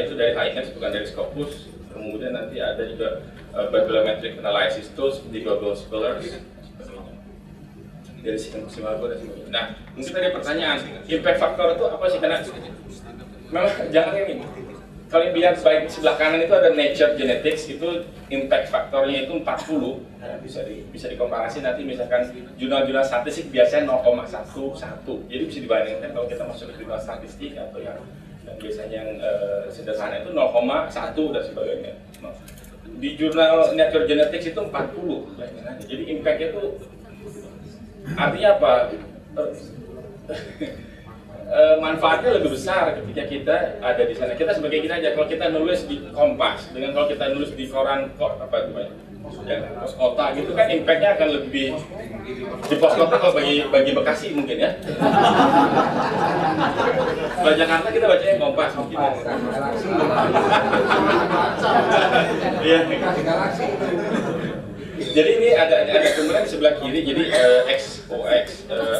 itu dari high index bukan dari Scopus. Kemudian nanti ada juga bibliometric analysis tools di Google Scholars, dari sistem Simalgo dan sebagainya. Nah, mungkin tadi pertanyaan, impact factor itu apa sih? Karena memang jangan ini. Kalau yang lihat baik sebelah kanan itu ada nature genetics, itu impact faktornya itu 40. Nah, bisa dikomparasi nanti misalkan jurnal-jurnal statistik biasanya 0,11. Jadi bisa dibandingkan kalau kita masuk ke jurnal statistik atau yang biasanya yang sederhana itu 0,1 dan sebagainya. Di jurnal nature genetics itu 40. Jadi impact-nya itu artinya apa? Manfaatnya lebih besar ketika kita ada di sana. Kita sebagai kita aja, kalau kita nulis di Kompas dengan kalau kita nulis di koran pos kota gitu kan impact-nya akan lebih di pos kota. Kalau bagi Bekasi mungkin ya. Kalau Jakarta kita bacanya Kompas mungkin. Iya. Jadi ini ada kemudian di sebelah kiri, jadi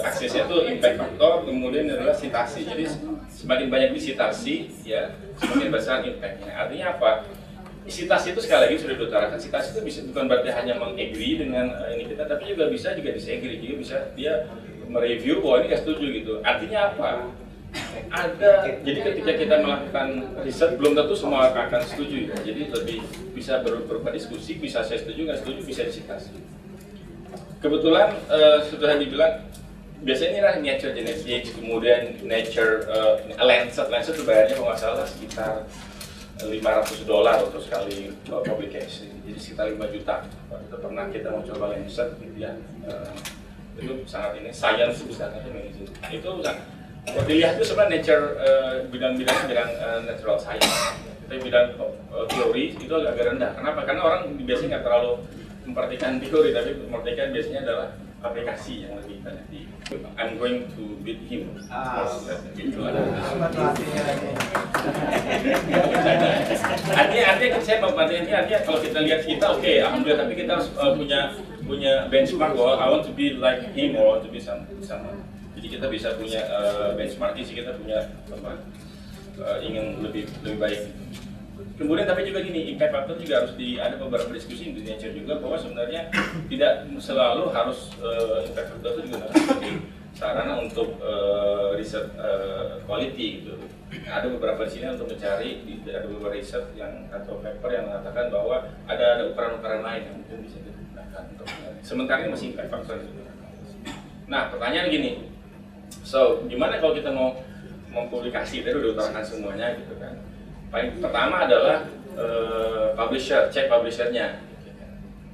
aksesnya itu impact factor, kemudian adalah citasi. Jadi semakin banyak disitasi, ya semakin besar impactnya. Artinya apa? Citasi itu sekali lagi sudah diutarakan, citasi itu bukan berarti hanya mengagree dengan ini kita, tapi juga bisa disagree, juga bisa dia mereview bahwa ini nggak setuju gitu. Artinya apa? Jadi ketika kita melakukan riset belum tentu semua akan setuju ya. Jadi lebih bisa berupa diskusi, bisa saya setuju, nggak setuju, bisa disitasi. Kebetulan sudah dibilang biasanya ini lah nature genetics, kemudian nature Lancet itu bayarnya kalau nggak salah sekitar $500 untuk sekali publication, jadi sekitar 5 juta. Itu pernah kita mau coba Lancet gitu ya, itu sangat ini science misalnya itu dilihat itu sebenarnya nature bidang-bidang natural science. Tapi bidang teori itu agak rendah. Kenapa? Karena orang biasanya nggak terlalu memperhatikan teori, tapi memperhatikan biasanya adalah aplikasi yang lebih banyak di. I'm going to beat him. Gitu ada. Artinya saya memperhatikan ini artinya kalau kita lihat kita oke, alhamdulillah, tapi kita harus punya benchmark bahwa I want to be like him or I want to be someone. Jadi kita bisa punya benchmark, kita punya ingin lebih baik. Kemudian tapi juga gini, impact factor juga harus ada beberapa diskusi di Nature juga bahwa sebenarnya tidak selalu harus impact factor itu juga sebagai sarana untuk riset quality gitu. Ada beberapa di sini untuk mencari, ada beberapa riset yang atau paper yang mengatakan bahwa ada ukuran-ukuran lain yang mungkin bisa digunakan untuk sementara ini masih impact factor gitu. Nah pertanyaan gini, so gimana kalau kita mau mempublikasi, tadi udah utarakan semuanya gitu kan. Paling pertama adalah publisher, cek publishernya,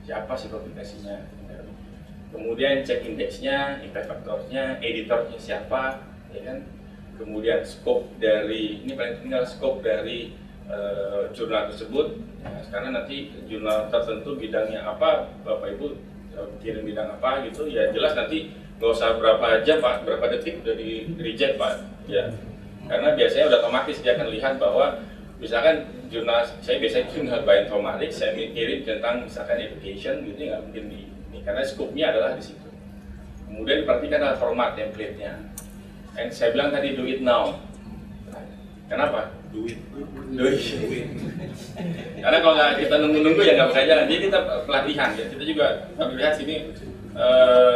siapa sih publikasinya. Kemudian cek indeksnya, impact factornya, editornya siapa, ya kan. Kemudian scope dari, ini paling penting adalah scope dari jurnal tersebut. Ya, karena nanti jurnal tertentu bidangnya apa, Bapak Ibu kirim bidang apa gitu, ya jelas nanti nggak usah berapa jam Pak, berapa detik udah di reject Pak, ya. Karena biasanya udah otomatis dia akan lihat bahwa misalkan jurnal, saya biasanya jurnal bioinformatics, saya kirim tentang misalkan education gitu, nggak mungkin ini karena scope-nya adalah di situ. Kemudian diperhatikan adalah format template-nya. Dan saya bilang tadi do it now. Kenapa? Do it. Karena kalau kita nunggu-nunggu ya nggak bisa jalan. Jadi kita pelatihan ya. Kita juga kalau lihat sini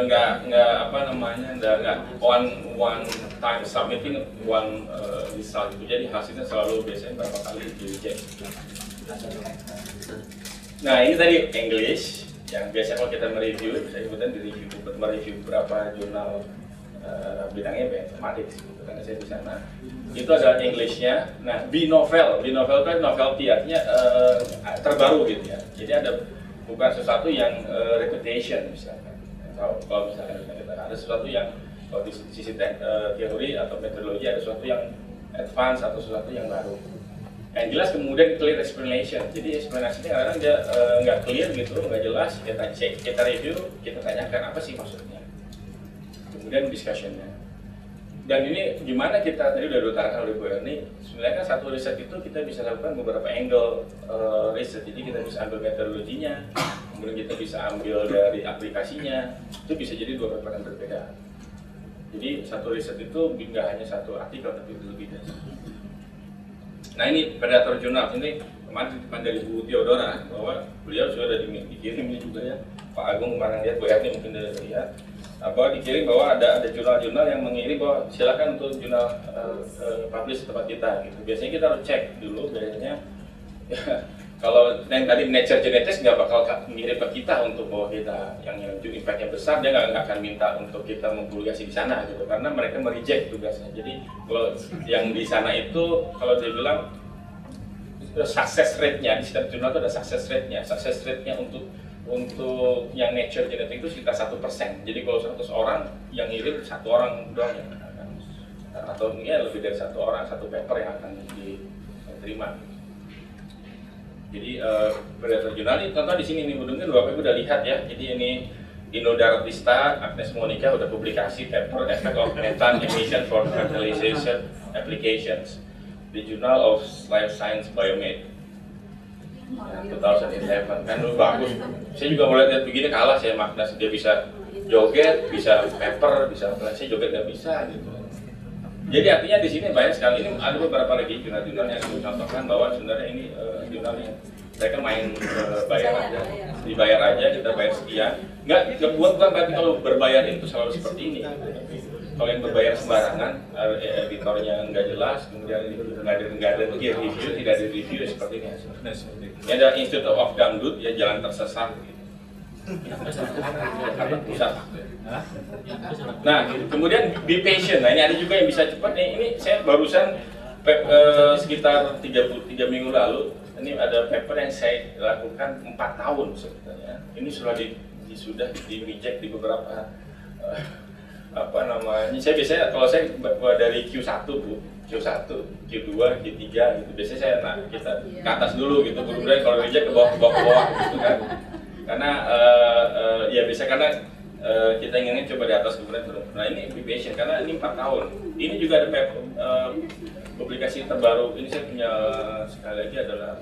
nggak apa namanya nggak one time submitting one result gitu. Jadi hasilnya selalu biasanya berapa kali di reject. Nah ini tadi English yang biasanya kalau kita mereview, saya kemudian mereview beberapa jurnal bidangnya bioinformatics gitu, karena saya di sana. Itu adalah Englishnya. Nah B-novel itu novelty artinya terbaru gitu ya. Jadi ada bukan sesuatu yang reputation misalkan. Kalau misalkan kita ada sesuatu yang kalau di sisi teori atau metodologi ada sesuatu yang advance atau sesuatu yang baru. Yang jelas kemudian clear explanation. Jadi explanasinya kadang-kadang dia nggak clear gitu, nggak jelas. Kita review, kita tanyakan apa sih maksudnya. Kemudian discussionnya. Dan ini gimana kita tadi udah diutarakan oleh Bu Erni. Sebenarnya kan satu riset itu kita bisa lakukan beberapa angle riset. Jadi kita bisa ambil metodologinya, kemudian kita bisa ambil dari aplikasinya. Itu bisa jadi dua paper yang berbeda. Jadi satu riset itu nggak hanya satu artikel tapi lebih dari itu. Nah ini Predator Journal ini kemarin titipan dari Bu Theodora bahwa beliau sudah dikirim ini juga ya. Pak Agung kemarin lihat, Bu Erni mungkin sudah lihat. Bahwa dikirim bahwa ada jurnal-jurnal yang mengirim bahwa silakan untuk jurnal publish tempat kita gitu. Biasanya kita harus cek dulu biasanya. Kalau yang tadi Nature Genetics nggak bakal mengirim ke kita untuk bahwa kita yang impact-nya besar, dia nggak akan minta untuk kita mempublikasi di sana gitu, karena mereka mereject tugasnya. Jadi kalau yang di sana itu kalau dia bilang success rate-nya di setiap jurnal itu ada success rate-nya untuk yang Nature Genetics itu sekitar 1%. Jadi kalau 100 orang yang ngirim, 1 orang doang yang akan, atau ya lebih dari 1 orang, 1 paper yang akan diterima. Jadi Predator Journal ini contoh di sini nih, mungkin Bapak Ibu udah lihat ya. Jadi ini Ino Daratista, Agnes Monica udah publikasi paper Effect of Methane Emission for Fertilization Applications di Journal of Life Science Biomed. Ya, 2011 kan lu bagus. Saya juga mulai lihat begini kalah saya Magnas, dia bisa joget, bisa paper, bisa apa, saya joget nggak bisa gitu. Jadi artinya di sini banyak sekali, ini ada beberapa lagi jurnal-jurnal yang mencontohkan bahwa sebenarnya ini jurnalnya mereka main bayar aja, dibayar aja, kita bayar sekian. Nggak bukan berarti kalau berbayar itu selalu seperti ini. Kalau yang berbayar sembarangan, editornya nggak jelas, kemudian nggak ada peer review, tidak ada review seperti ini. Ini ada Institute of Dangdut, ya jalan tersesat. Nah, kemudian be patient. Nah, ini ada juga yang bisa cepat. Ini saya barusan sekitar 3 minggu lalu. Ini ada paper yang saya lakukan 4 tahun sebetulnya. Ini sudah di reject di beberapa apa namanya. Saya biasanya kalau saya dari Q1 Bu, Q1, Q2, Q3 gitu. Biasanya saya kita ke atas dulu gitu. Kemudian kalau reject ke bawah gitu kan. Karena ya bisa karena kita inginnya coba di atas kemudian turun. Nah ini be patient karena ini 4 tahun. Ini juga ada publikasi terbaru. Ini saya punya sekali lagi adalah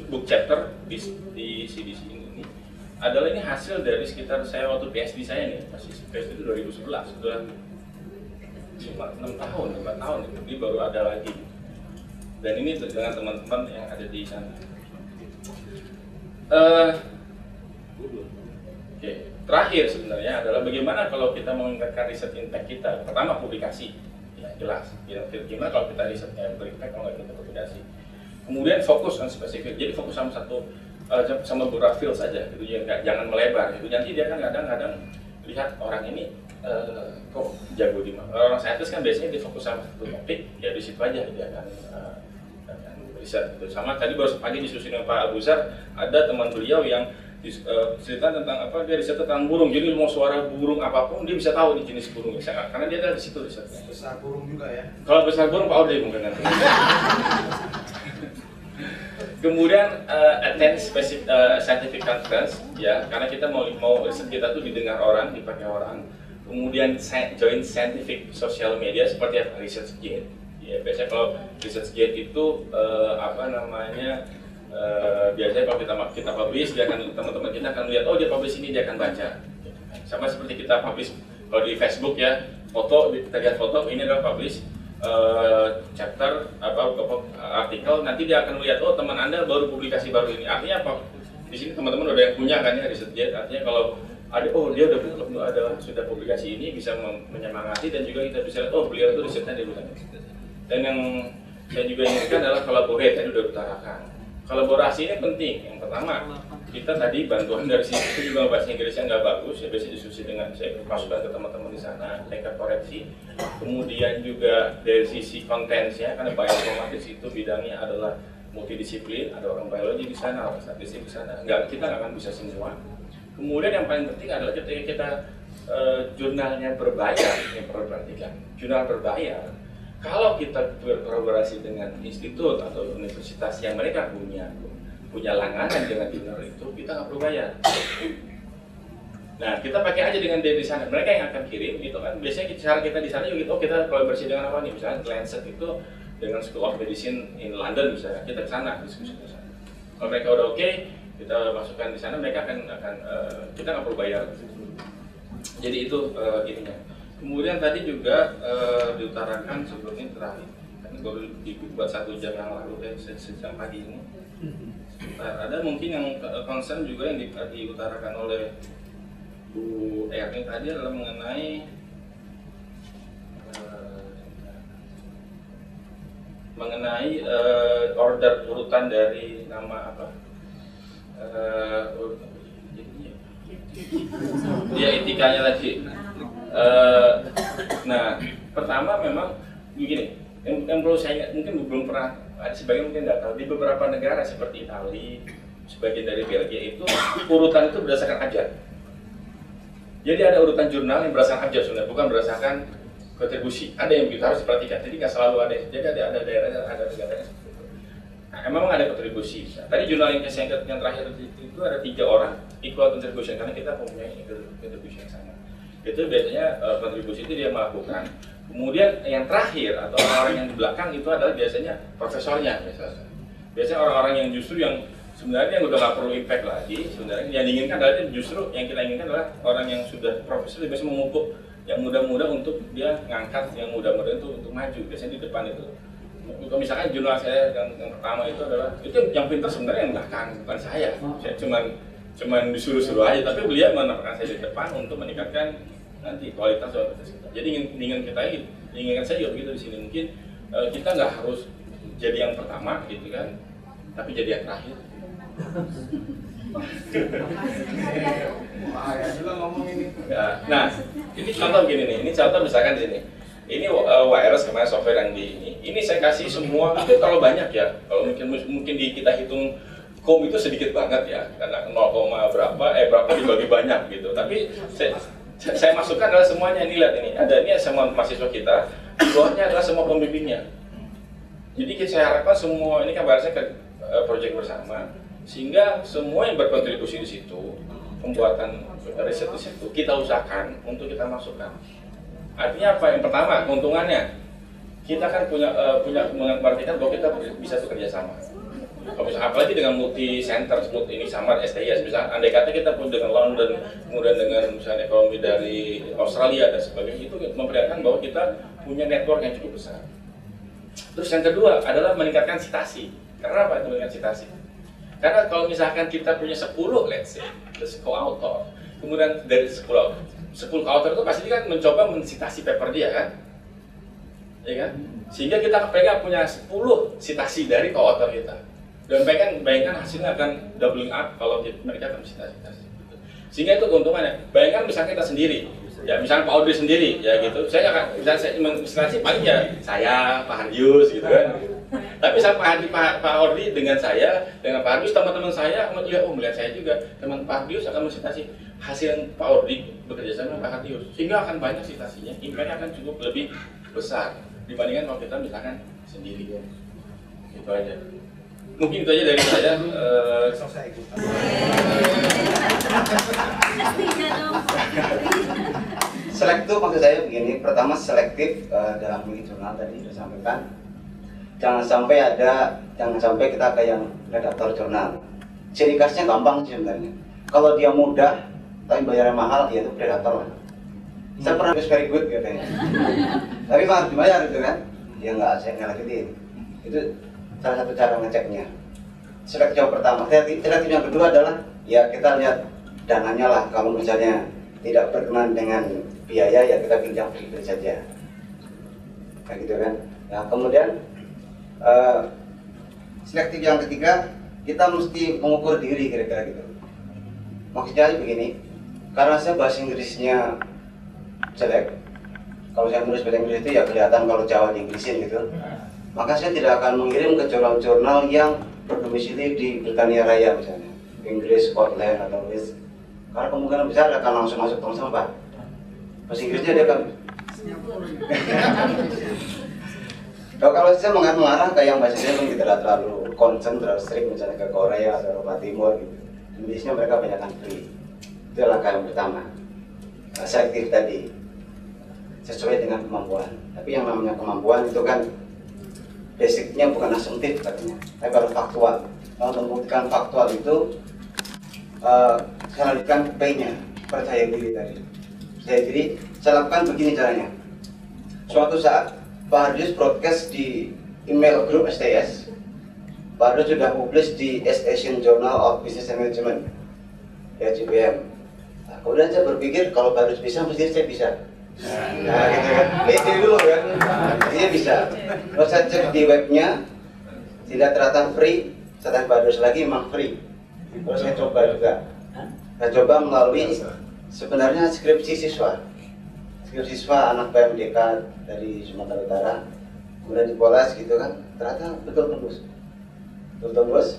book chapter di CDC ini. Adalah ini hasil dari sekitar saya waktu PhD saya nih, masih PhD itu 2011, sudah 5 tahun, 4 tahun itu, jadi baru ada lagi. Dan ini dengan teman-teman yang ada di sana. Oke, terakhir sebenarnya adalah bagaimana kalau kita meningkatkan riset impact kita. Pertama publikasi, ya jelas. Gimana kalau kita risetnya berimpact kalau nggak kita publikasi. Kemudian fokus on spesifik, jadi fokus sama satu sama beberapa field saja, gitu ya, jangan melebar. Gitu. Nanti dia kan kadang-kadang lihat orang ini kok jago di mana. Orang saintis kan biasanya dia fokus sama satu topik, ya di situ aja dia akan riset. Gitu. Sama tadi baru pagi diskusi dengan Pak Abuzar, ada teman beliau yang cerita tentang apa, dia riset tentang burung, jadi mau suara burung apapun dia bisa tahu di jenis burungnya, karena dia ada di situ risetnya. Besar burung juga ya? Kalau besar burung Pak Ode mungkin nanti. Kemudian attend scientific conference, ya, karena kita mau riset kita tuh didengar orang, dipakai orang. Kemudian join scientific social media seperti apa, ResearchGate. Ya, biasanya kalau ResearchGate itu biasanya kalau kita publish, dia akan, teman-teman kita akan lihat, oh dia publish ini, dia akan baca. Sama seperti kita publish kalau di Facebook ya, foto, kita lihat foto, ini adalah publish chapter artikel, nanti dia akan melihat, oh teman Anda baru publikasi baru ini. Artinya apa? Di sini teman-teman udah yang punya kan ya ResearchGate. Artinya kalau ada, oh dia sudah publikasi ini, bisa menyemangati, dan juga kita bisa lihat, oh beliau itu risetnya di bulan ini. Dan yang saya juga inginkan adalah collaborate, tadi udah utarakan. Kolaborasi ini penting. Yang pertama, kita tadi bantuan dari sini itu juga bahasa Inggrisnya nggak bagus, ya biasa diskusi dengan saya, masukkan ke teman-teman di sana, mereka koreksi. Kemudian juga dari sisi kontennya, karena bioinformatics itu bidangnya adalah multidisiplin, ada orang biologi di sana, orang statistik di sana, kita nggak akan bisa semua. Kemudian yang paling penting adalah ketika kita jurnalnya berbayar, yang perlu perhatikan, jurnal berbayar. Kalau kita berkolaborasi dengan institut atau universitas yang mereka punya langganan dengan jurnal itu, kita nggak perlu bayar. Nah, kita pakai aja dengan di sana. Mereka yang akan kirim itu kan biasanya cara kita di sana juga gitu. Oh, kita kolaborasi dengan apa nih? Misalnya Lancet itu dengan School of Medicine in London misalnya. Kita ke sana diskusi ke sana. Kalau mereka udah oke, kita masukkan di sana. Mereka akan kita nggak perlu bayar. Jadi itu ininya. Kemudian tadi juga diutarakan sebelumnya terakhir, kan baru dibuat 1 jam yang lalu sejak pagi ini. Ada mungkin yang concern juga yang diutarakan oleh Bu Erni tadi adalah mengenai order urutan dari nama apa? Dia etikanya tadi. Nah, pertama memang begini, yang perlu saya ingat, mungkin belum pernah, ada sebagian mungkin nggak tahu, di beberapa negara seperti Italia, sebagian dari Belgia itu urutan itu berdasarkan abjad. Jadi ada urutan jurnal yang berdasarkan abjad sebenarnya, bukan berdasarkan kontribusi. Ada yang kita harus perhatikan, jadi nggak selalu ada. Jadi ada daerah, ada negaranya seperti itu. Nah, memang ada kontribusi. Tadi jurnal yang terakhir itu ada 3 orang equal contribution, karena kita mempunyai contribution yang sama. Itu biasanya kontribusi itu dia melakukan. Kemudian yang terakhir atau orang-orang yang di belakang itu adalah biasanya profesornya biasanya orang-orang yang justru yang sebenarnya udah nggak perlu impact lagi. Sebenarnya yang diinginkan adalah justru yang kita inginkan adalah orang yang sudah profesor, dia biasanya memupuk yang muda-muda untuk dia ngangkat yang muda-muda itu untuk maju. Biasanya di depan itu. Kalau misalkan jurnal saya yang pertama itu adalah itu yang pintar sebenarnya yang belakang, bukan saya. Saya cuman disuruh-suruh aja, tapi beliau menempatkan saya di depan untuk meningkatkan nanti kualitas universitas kita. Jadi inginkan saya juga begitu di sini. Mungkin kita nggak harus jadi yang pertama gitu kan, tapi jadi yang terakhir. Juga ngomong ini. Ya, nah, ini contoh begini nih. Ini contoh misalkan di sini. Ini wireless kemarin software yang di ini. Ini saya kasih semua. Itu kalau banyak ya. Kalau mungkin kita hitung itu sedikit banget ya, karena 0, berapa dibagi banyak gitu. Tapi saya masukkan adalah semuanya. Ini lihat ini, ada ini semua mahasiswa kita, di bawahnya adalah semua pembimbingnya. Jadi saya harapkan semua ini kan bahasanya ke proyek bersama, sehingga semua yang berkontribusi di situ, pembuatan riset di situ kita usahakan untuk kita masukkan. Artinya apa? Yang pertama keuntungannya, kita kan punya mengartikan bahwa kita bisa bekerja sama. Apalagi dengan multi center, ini sama STIS, misalnya andai kata kita pun dengan London, kemudian dengan misalnya ekonomi dari Australia dan sebagainya, itu memperlihatkan bahwa kita punya network yang cukup besar. Terus yang kedua adalah meningkatkan citasi. Karena apa itu meningkatkan citasi? Karena kalau misalkan kita punya 10, let's say, co-author, kemudian dari 10 co-author itu pasti kan mencoba mensitasi paper dia kan? Ya kan? Sehingga kita pegang punya 10 citasi dari co-author kita. Dan bayangkan hasilnya akan doubling up kalau mereka akan citasi. Sehingga itu keuntungannya. Bayangkan misalnya kita sendiri, ya misalnya Pak Audrey sendiri, ya gitu. Saya akan, misalnya saya menginspirasi paling ya saya, Pak Hardius gitu kan. Tapi misalnya Pak Audrey dengan saya, dengan Pak Hardius, teman-teman saya, melihat saya juga, teman Pak Hardius akan mensitasi hasil Pak Audrey bekerja sama Pak Hardius. Sehingga akan banyak citasinya, impact akan cukup lebih besar dibandingkan kalau kita misalkan sendiri. Gitu aja. Mungkin itu aja dari saya. Selektif maksud saya begini, pertama selektif dalam memilih jurnal tadi sudah sampaikan. Jangan sampai kita kayak yang redaktor jurnal. Ciri khasnya gampang sih sebenarnya. Kalau dia mudah tapi bayarnya mahal, ya itu predator lah. Saya pernah very good katanya. Tapi harus dibayar gitu kan? Ya nggak, saya nggak lakuin. Itu salah satu cara ngeceknya. Selektif yang pertama. Selektif yang kedua adalah ya kita lihat dananya lah. Kalau misalnya tidak berkenan dengan biaya, ya kita pinjam free saja. Kayak gitu kan. Nah kemudian selektif yang ketiga, kita mesti mengukur diri kira-kira gitu. Maksudnya begini, karena saya bahasa Inggrisnya jelek. Kalau saya nulis bahasa Inggris itu ya kelihatan kalau Jawa di Inggrisin gitu. Maka saya tidak akan mengirim ke jurnal-jurnal yang berdomisili di Britania Raya misalnya, Inggris, Scotland atau Wales. Karena kemungkinan besar akan langsung masuk tong sampah. Bahasa Inggrisnya dia kan. Kalau saya mengarah ke yang bahasa Inggris tidak terlalu concern, terlalu strict misalnya ke Korea atau Eropa Timur gitu. Indonesia mereka banyakkan free. Itu langkah yang pertama. Selektif tadi sesuai dengan kemampuan. Tapi yang namanya kemampuan itu kan basicnya bukan asumtif katanya, tapi kalau faktual. Kalau membuktikan faktual itu saya lanjutkan ke P-nya, percaya diri tadi. Percaya diri, saya lakukan begini caranya. Suatu saat Pak Hardius broadcast di email grup STS. Pak Hardius sudah publish di East Asian Journal of Business and Management, ya GBM. Nah, kemudian saya berpikir kalau Pak Hardius bisa, mesti saya bisa. Nah gitu kan, pede dulu kan, dia bisa. Kalau saya cek di webnya, tidak ternyata free, saya Pak Hardius lagi memang free. Terus saya coba juga, saya coba melalui sebenarnya skripsi siswa anak PMDK dari Sumatera Utara, kemudian dipoles gitu kan, ternyata betul tembus.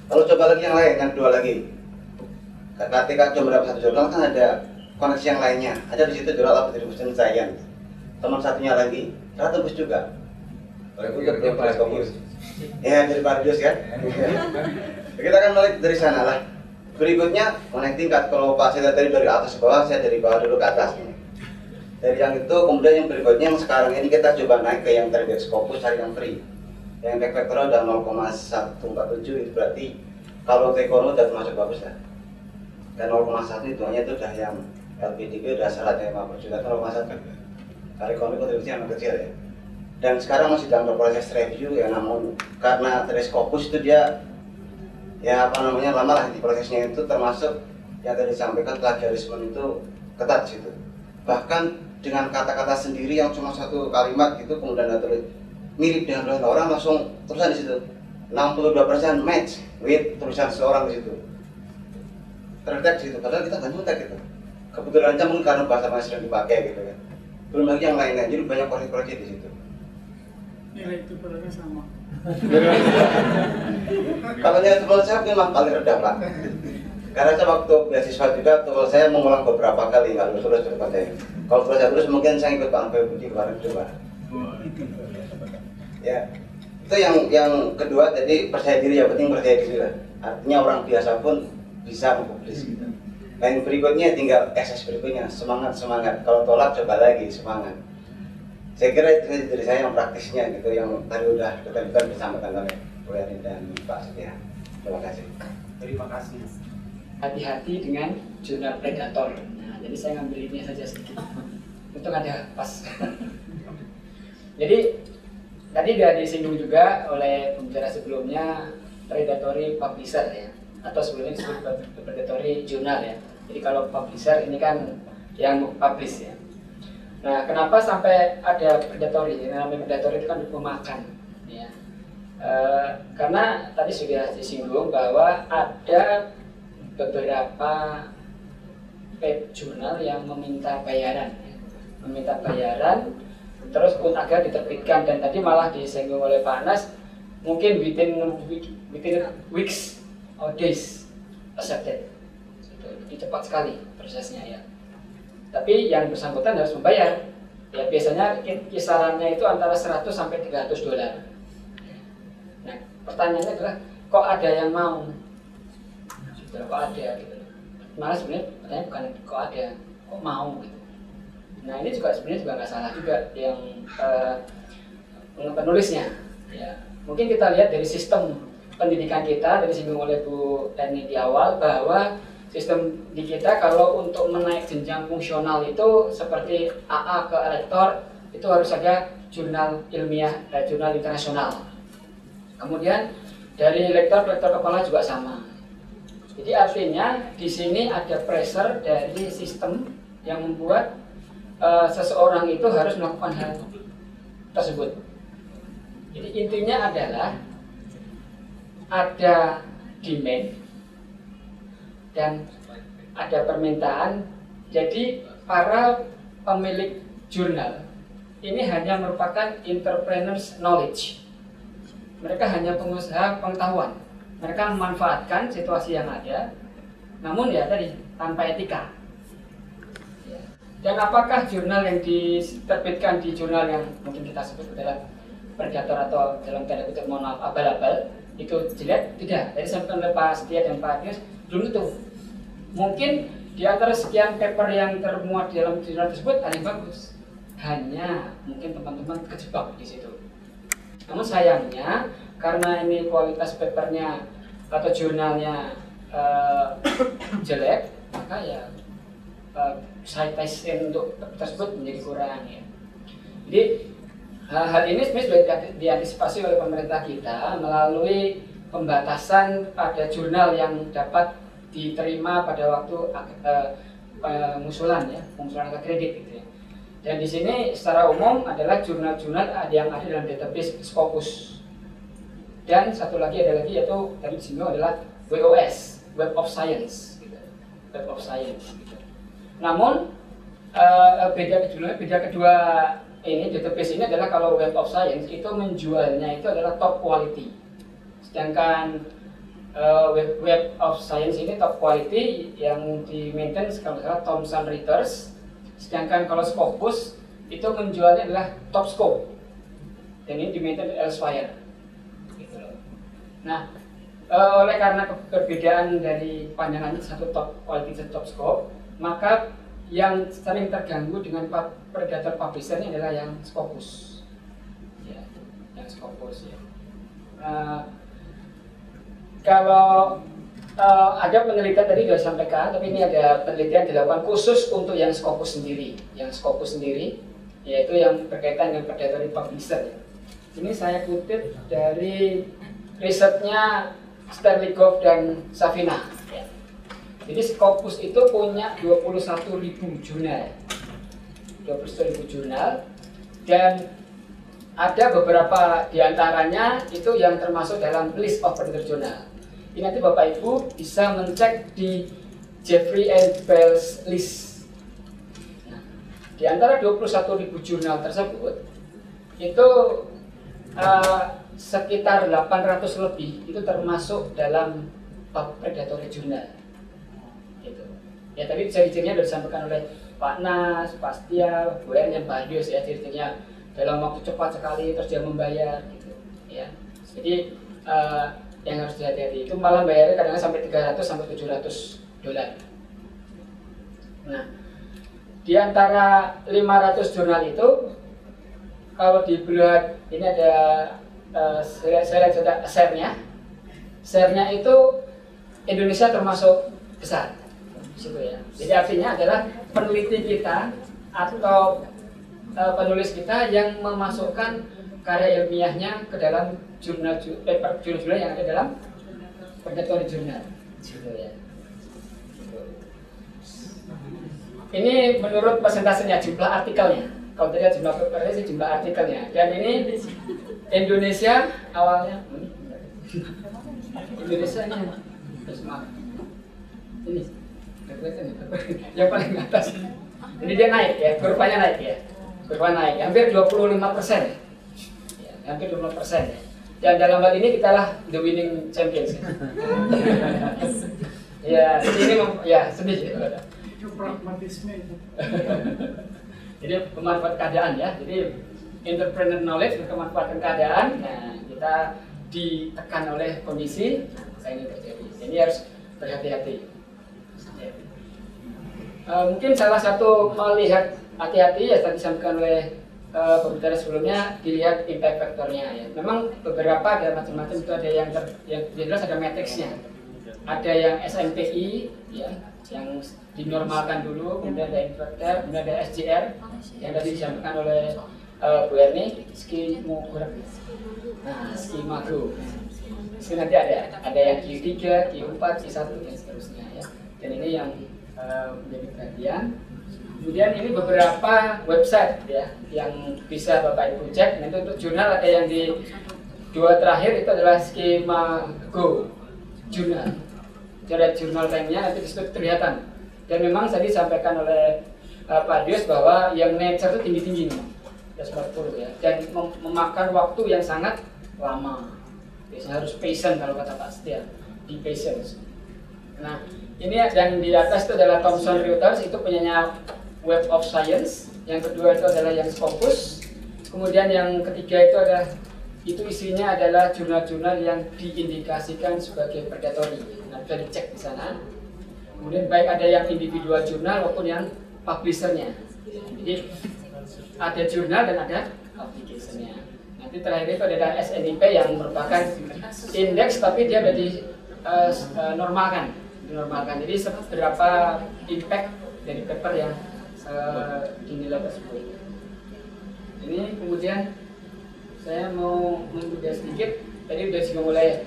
Lalu coba lagi yang lain, yang kedua lagi. Ketika coba dapat satu jurnal kan ada koneksi yang lainnya, ada di situ jurnal apa dari Muslim Science. Teman satunya lagi, ternyata tembus juga. Yang paling fokus. Ya dari Pak Hardius kan. Kita akan mulai dari sana lah. Berikutnya connecting tingkat. Kalau Pak saya tadi dari atas ke bawah, saya dari bawah dulu ke atas. Dari yang itu, kemudian yang berikutnya yang sekarang ini kita coba naik ke yang dari Scopus, cari yang free. Yang impact factor udah 0,147, itu berarti kalau Tekono udah termasuk bagus lah. Dan 0,1 itu hanya itu udah yang LPDP udah 150 juta, 0,1. Kali ekonomi kontribusinya yang kecil ya. Dan sekarang masih dalam proses review ya, namun karena dari Scopus itu dia ya apa namanya lama lah di prosesnya, itu termasuk yang tadi disampaikan plagiarisme itu ketat situ. Bahkan dengan kata-kata sendiri yang cuma satu kalimat gitu kemudian ada tulis mirip dengan tulisan orang, langsung tulisan di situ 62% match with tulisan seorang di situ. Terdetek di situ, padahal kita nggak nyontek gitu. Kebetulan aja mungkin karena bahasa bahasa yang dipakai gitu kan. Belum lagi yang lainnya, jadi banyak koreksi di situ. Nilai itu berarti sama. Kalau nilai tebal saya memang paling rendah Pak. Karena saya waktu beasiswa juga tebal saya mengulang beberapa kali nggak lulus berbagai. Kalau saya lulus mungkin saya ikut Pak Ampe Budi kemarin coba. Ya, itu yang kedua. Jadi percaya diri, yang penting percaya diri lah. Artinya orang biasa pun bisa mempublis gitu. Nah yang berikutnya tinggal SS berikutnya, semangat. Kalau tolak coba lagi, semangat. Saya kira itu dari saya yang praktisnya gitu, yang tadi udah detail-detail disampaikan oleh Bu Yani dan Pak Setia. Terima kasih. Terima kasih. Hati-hati dengan jurnal predator. Nah, jadi saya ngambil ini saja sedikit. Untung ada pas. Jadi tadi sudah disinggung juga oleh pembicara sebelumnya, predatory publisher ya, atau sebelumnya disebut predatory jurnal ya. Jadi kalau publisher ini kan yang publish ya. Nah, kenapa sampai ada predatory? Namanya predatory itu kan memakan ya. Karena tadi sudah disinggung bahwa ada beberapa web jurnal yang meminta bayaran ya. Meminta bayaran terus agar diterbitkan, dan tadi malah disinggung oleh Pak Anas mungkin within weeks or days accepted. Itu cepat sekali prosesnya ya. Tapi yang bersangkutan harus membayar. Ya biasanya kisarannya itu antara 100 sampai 300 dolar. Nah, pertanyaannya adalah kok ada yang mau? Kok ada gitu. Malah sebenarnya pertanyaan bukan kok ada, kok mau gitu. Nah ini juga sebenarnya juga nggak salah juga yang penulisnya. Ya, mungkin kita lihat dari sistem pendidikan kita, dari disinggung oleh Bu Eni di awal bahwa sistem di kita kalau untuk menaik jenjang fungsional itu seperti AA ke elektor itu harus ada jurnal ilmiah, jurnal internasional. Kemudian dari lektor ke lektor kepala juga sama. Jadi artinya di sini ada pressure dari sistem yang membuat seseorang itu harus melakukan hal tersebut. Jadi intinya adalah ada demand dan ada permintaan. Jadi para pemilik jurnal ini hanya merupakan entrepreneurs knowledge. Mereka hanya pengusaha pengetahuan. Mereka memanfaatkan situasi yang ada, namun ya tadi tanpa etika. Dan apakah jurnal yang diterbitkan di jurnal yang mungkin kita sebut adalah predator atau dalam tanda kutip mohon maaf abal-abal itu jelek? Tidak. Dari sampaikan oleh Pak Setia dan Pak Agus belum tentu. Mungkin di antara sekian paper yang termuat di dalam jurnal tersebut ada yang bagus. Hanya mungkin teman-teman kejebak di situ. Namun sayangnya karena ini kualitas papernya atau jurnalnya jelek, maka ya citation untuk tersebut menjadi kurang ya. Jadi hal ini sebenarnya sudah diantisipasi oleh pemerintah kita melalui pembatasan pada jurnal yang dapat diterima pada waktu pengusulan angka kredit gitu ya. Dan di sini secara umum adalah jurnal-jurnal yang ada dalam database Scopus. Dan satu lagi ada lagi yaitu tadi disinggung adalah WOS, Web of Science gitu. Web of Science gitu. Namun beda kedua ini database ini adalah kalau Web of Science itu menjualnya itu adalah top quality, sedangkan Web of Science ini top quality yang di maintain kalau salah Thomson Reuters, sedangkan kalau Scopus itu menjualnya adalah top scope dan ini di maintain Elsevier. Gitu. Nah, oleh karena perbedaan dari pandangannya satu top quality satu top scope, maka yang sering terganggu dengan predator publisher ini adalah yang Scopus, ya, yang Scopus ya. Kalau ada penelitian tadi sudah disampaikan, tapi ini ada penelitian dilakukan khusus untuk yang Scopus sendiri, yaitu yang berkaitan dengan predatory publisher. Ya. Ini saya kutip dari risetnya Sterligov dan Savina. Ya. Jadi Scopus itu punya 21.000 jurnal, 21.000 jurnal, dan ada beberapa diantaranya itu yang termasuk dalam list of predator journal. Ini nanti Bapak Ibu bisa mencek di Jeffrey and Bell's list. Nah, di antara 21.000 jurnal tersebut itu sekitar 800 lebih itu termasuk dalam top predatory journal. Gitu. Ya tadi ciri-cirinya sudah disampaikan oleh Pak Nas, Pak Setia, Bu Eni, dan Pak Adius ya, ciri-cirinya dalam waktu cepat sekali terus dia membayar gitu ya. Jadi yang harus dihati-hati itu malah bayarnya kadang-kadang sampai 300 sampai 700 dolar. Nah, di antara 500 jurnal itu kalau dilihat ini ada saya lihat sudah share-nya itu Indonesia termasuk besar situ ya. Jadi artinya adalah peneliti kita atau penulis kita yang memasukkan karya ilmiahnya ke dalam jurnal-jurnal yang ada dalam predatory journal. Gitu ya. Ini menurut persentasenya, jumlah artikelnya. Kalau tadi jumlah papernya sih jumlah artikelnya. Dan ini Indonesia awalnya Indonesia ini ini yang paling atas. Ini dia naik ya, kurvanya naik ya. Kurva naik, hampir 25%. Ya, hampir 20%. Dan dalam hal ini kita lah the winning champions. Ya, ini ya sedih. Pragmatisme itu. Jadi pemanfaat keadaan ya. Jadi entrepreneur knowledge, kemanfaatan keadaan. Nah, kita ditekan oleh kondisi, maka ini terjadi. Ini harus berhati-hati. Mungkin salah satu melihat hati-hati ya tadi disampaikan oleh pembicara sebelumnya, dilihat impact faktornya ya. Memang beberapa ada macam-macam, itu ada yang jelas ada matriksnya. Ada yang SNPI ya, yang dinormalkan dulu, kemudian ada inverter, kemudian ada SJR yang tadi disampaikan oleh Bu Erni, skimografi. Nah, skimago. Terus nanti ada yang Q3, Q4, Q1 dan seterusnya ya. Dan ini yang menjadi perhatian. Kemudian ini beberapa website ya yang bisa Bapak Ibu cek. Nanti untuk jurnal ada yang di dua terakhir itu adalah Skimago jurnal. Ada jurnal ranknya nanti disitu kelihatan. Dan memang tadi disampaikan oleh Pak Dios bahwa yang Nature itu tinggi-tinggi nih, 40 ya. Dan memakan waktu yang sangat lama. Biasanya harus patient kalau kata Pak Setia, di patience. Nah, ini yang di atas itu adalah Thomson Reuters, itu punyanya Web of Science. Yang kedua itu adalah yang Scopus. Kemudian yang ketiga itu adalah isinya adalah jurnal-jurnal yang diindikasikan sebagai predatory. Nah, bisa dicek di sana. Kemudian baik ada yang individual jurnal maupun yang publishernya. Jadi ada jurnal dan ada publicationnya. Nanti terakhir itu ada SNIP yang merupakan indeks tapi dia sudah dinormalkan. Jadi seberapa impact dari paper yang dinilai tersebut. Ini kemudian saya mau mengudah sedikit. Tadi sudah disinggung oleh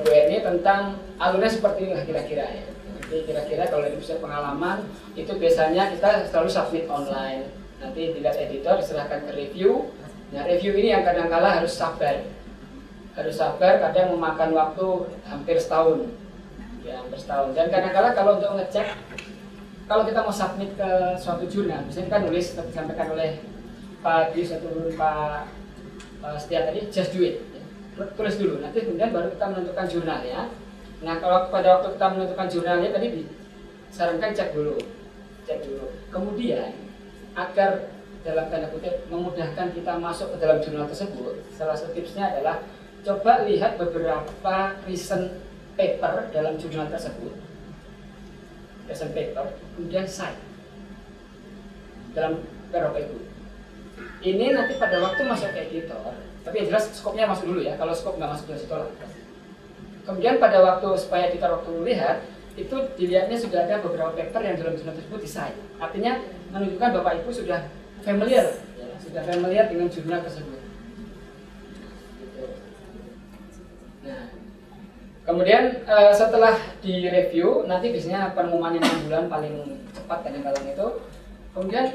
Bu Erni tentang alurnya seperti ini kira-kira ya. Jadi kira-kira kalau dari pusat pengalaman itu biasanya kita selalu submit online. Nanti dilihat editor, diserahkan ke review. Nah, review ini yang kadang-kala harus sabar. Kadang memakan waktu hampir setahun. Ya, hampir setahun. Dan kadang-kala kalau untuk ngecek, kalau kita mau submit ke suatu jurnal, misalnya kan nulis seperti disampaikan oleh Pak Dius atau Pak Setia tadi, just do it. Tulis dulu, nanti kemudian baru kita menentukan jurnalnya. Nah, kalau pada waktu kita menentukan jurnalnya tadi disarankan cek dulu. Kemudian agar dalam tanda kutip memudahkan kita masuk ke dalam jurnal tersebut, salah satu tipsnya adalah coba lihat beberapa recent paper dalam jurnal tersebut, recent paper, kemudian cite dalam beberapa itu. Ini nanti pada waktu masuk ke editor, tapi yang jelas skopnya masuk dulu ya. Kalau skop nggak masuk dari situ lah. Kemudian pada waktu supaya editor waktu melihat itu dilihatnya sudah ada beberapa paper yang dalam jurnal tersebut di cite. Artinya menunjukkan Bapak Ibu sudah familiar, dengan jurnal tersebut. Nah, kemudian setelah di review nanti biasanya pengumuman 6 bulan paling cepat kadang-kadang itu. Kemudian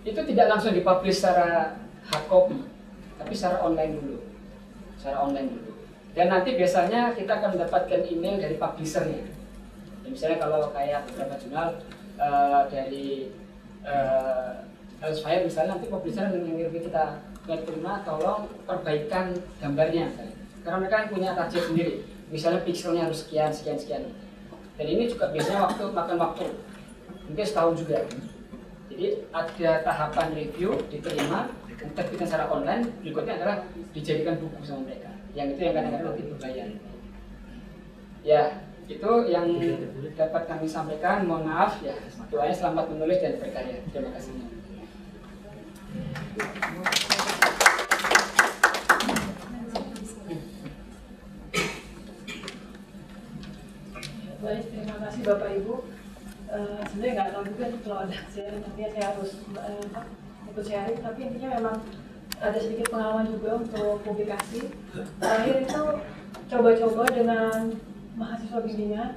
itu tidak langsung dipublish secara hard copy, tapi secara online dulu. Dan nanti biasanya kita akan mendapatkan email dari publishernya. Ya, misalnya kalau kayak beberapa jurnal dari Elsevier misalnya, nanti publisher mengirim kita terima tolong perbaikan gambarnya. Karena mereka kan punya target sendiri. Misalnya pixelnya harus sekian. Dan ini juga biasanya makan waktu, mungkin setahun juga. Jadi ada tahapan review, diterima, diterbitkan secara online, berikutnya adalah dijadikan buku sama mereka. Yang itu yang kadang-kadang nanti berbayar. Ya, itu yang dapat kami sampaikan. Mohon maaf ya, doanya selamat menulis dan berkarya. Terima kasih. Baik, terima kasih Bapak Ibu. Sebenarnya nggak tahu juga nih kalau ada sharing, artinya saya harus ikut sharing, tapi intinya memang ada sedikit pengalaman juga untuk publikasi. Terakhir itu coba-coba dengan mahasiswa bimbingan.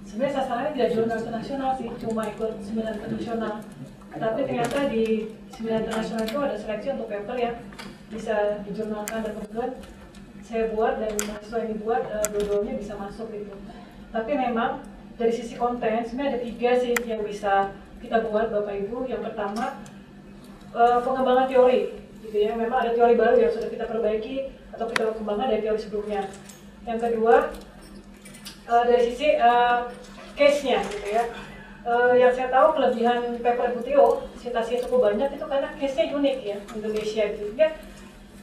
Sebenarnya sasarannya tidak jurnal internasional sih, cuma ikut seminar internasional. Tapi ternyata di seminar internasional itu ada seleksi untuk paper yang bisa dijurnalkan, dan kebetulan saya buat dan mahasiswa yang dibuat dua-duanya bisa masuk gitu. Tapi memang dari sisi konten sebenarnya ada 3 sih yang bisa kita buat Bapak Ibu. Yang pertama pengembangan teori gitu ya. Memang ada teori baru yang sudah kita perbaiki atau kita kembangkan dari teori sebelumnya. Yang kedua dari sisi case-nya gitu ya. Yang saya tahu kelebihan paper Buteo, citasinya cukup banyak itu karena case-nya unik ya, Indonesia gitu. Ya,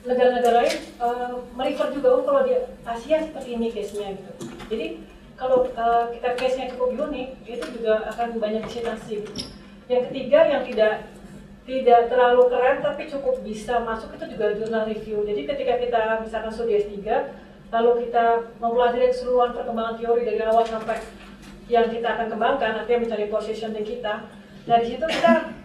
negara-negara lain merefer juga, oh kalau di Asia seperti ini case-nya gitu. Jadi kalau kita case-nya cukup unik, itu juga akan banyak disitasi. Yang ketiga yang tidak terlalu keren tapi cukup bisa masuk itu juga jurnal review. Jadi ketika kita misalkan studi S3, lalu kita mempelajari keseluruhan perkembangan teori dari awal sampai yang kita akan kembangkan, artinya mencari positioning kita. Dari situ kita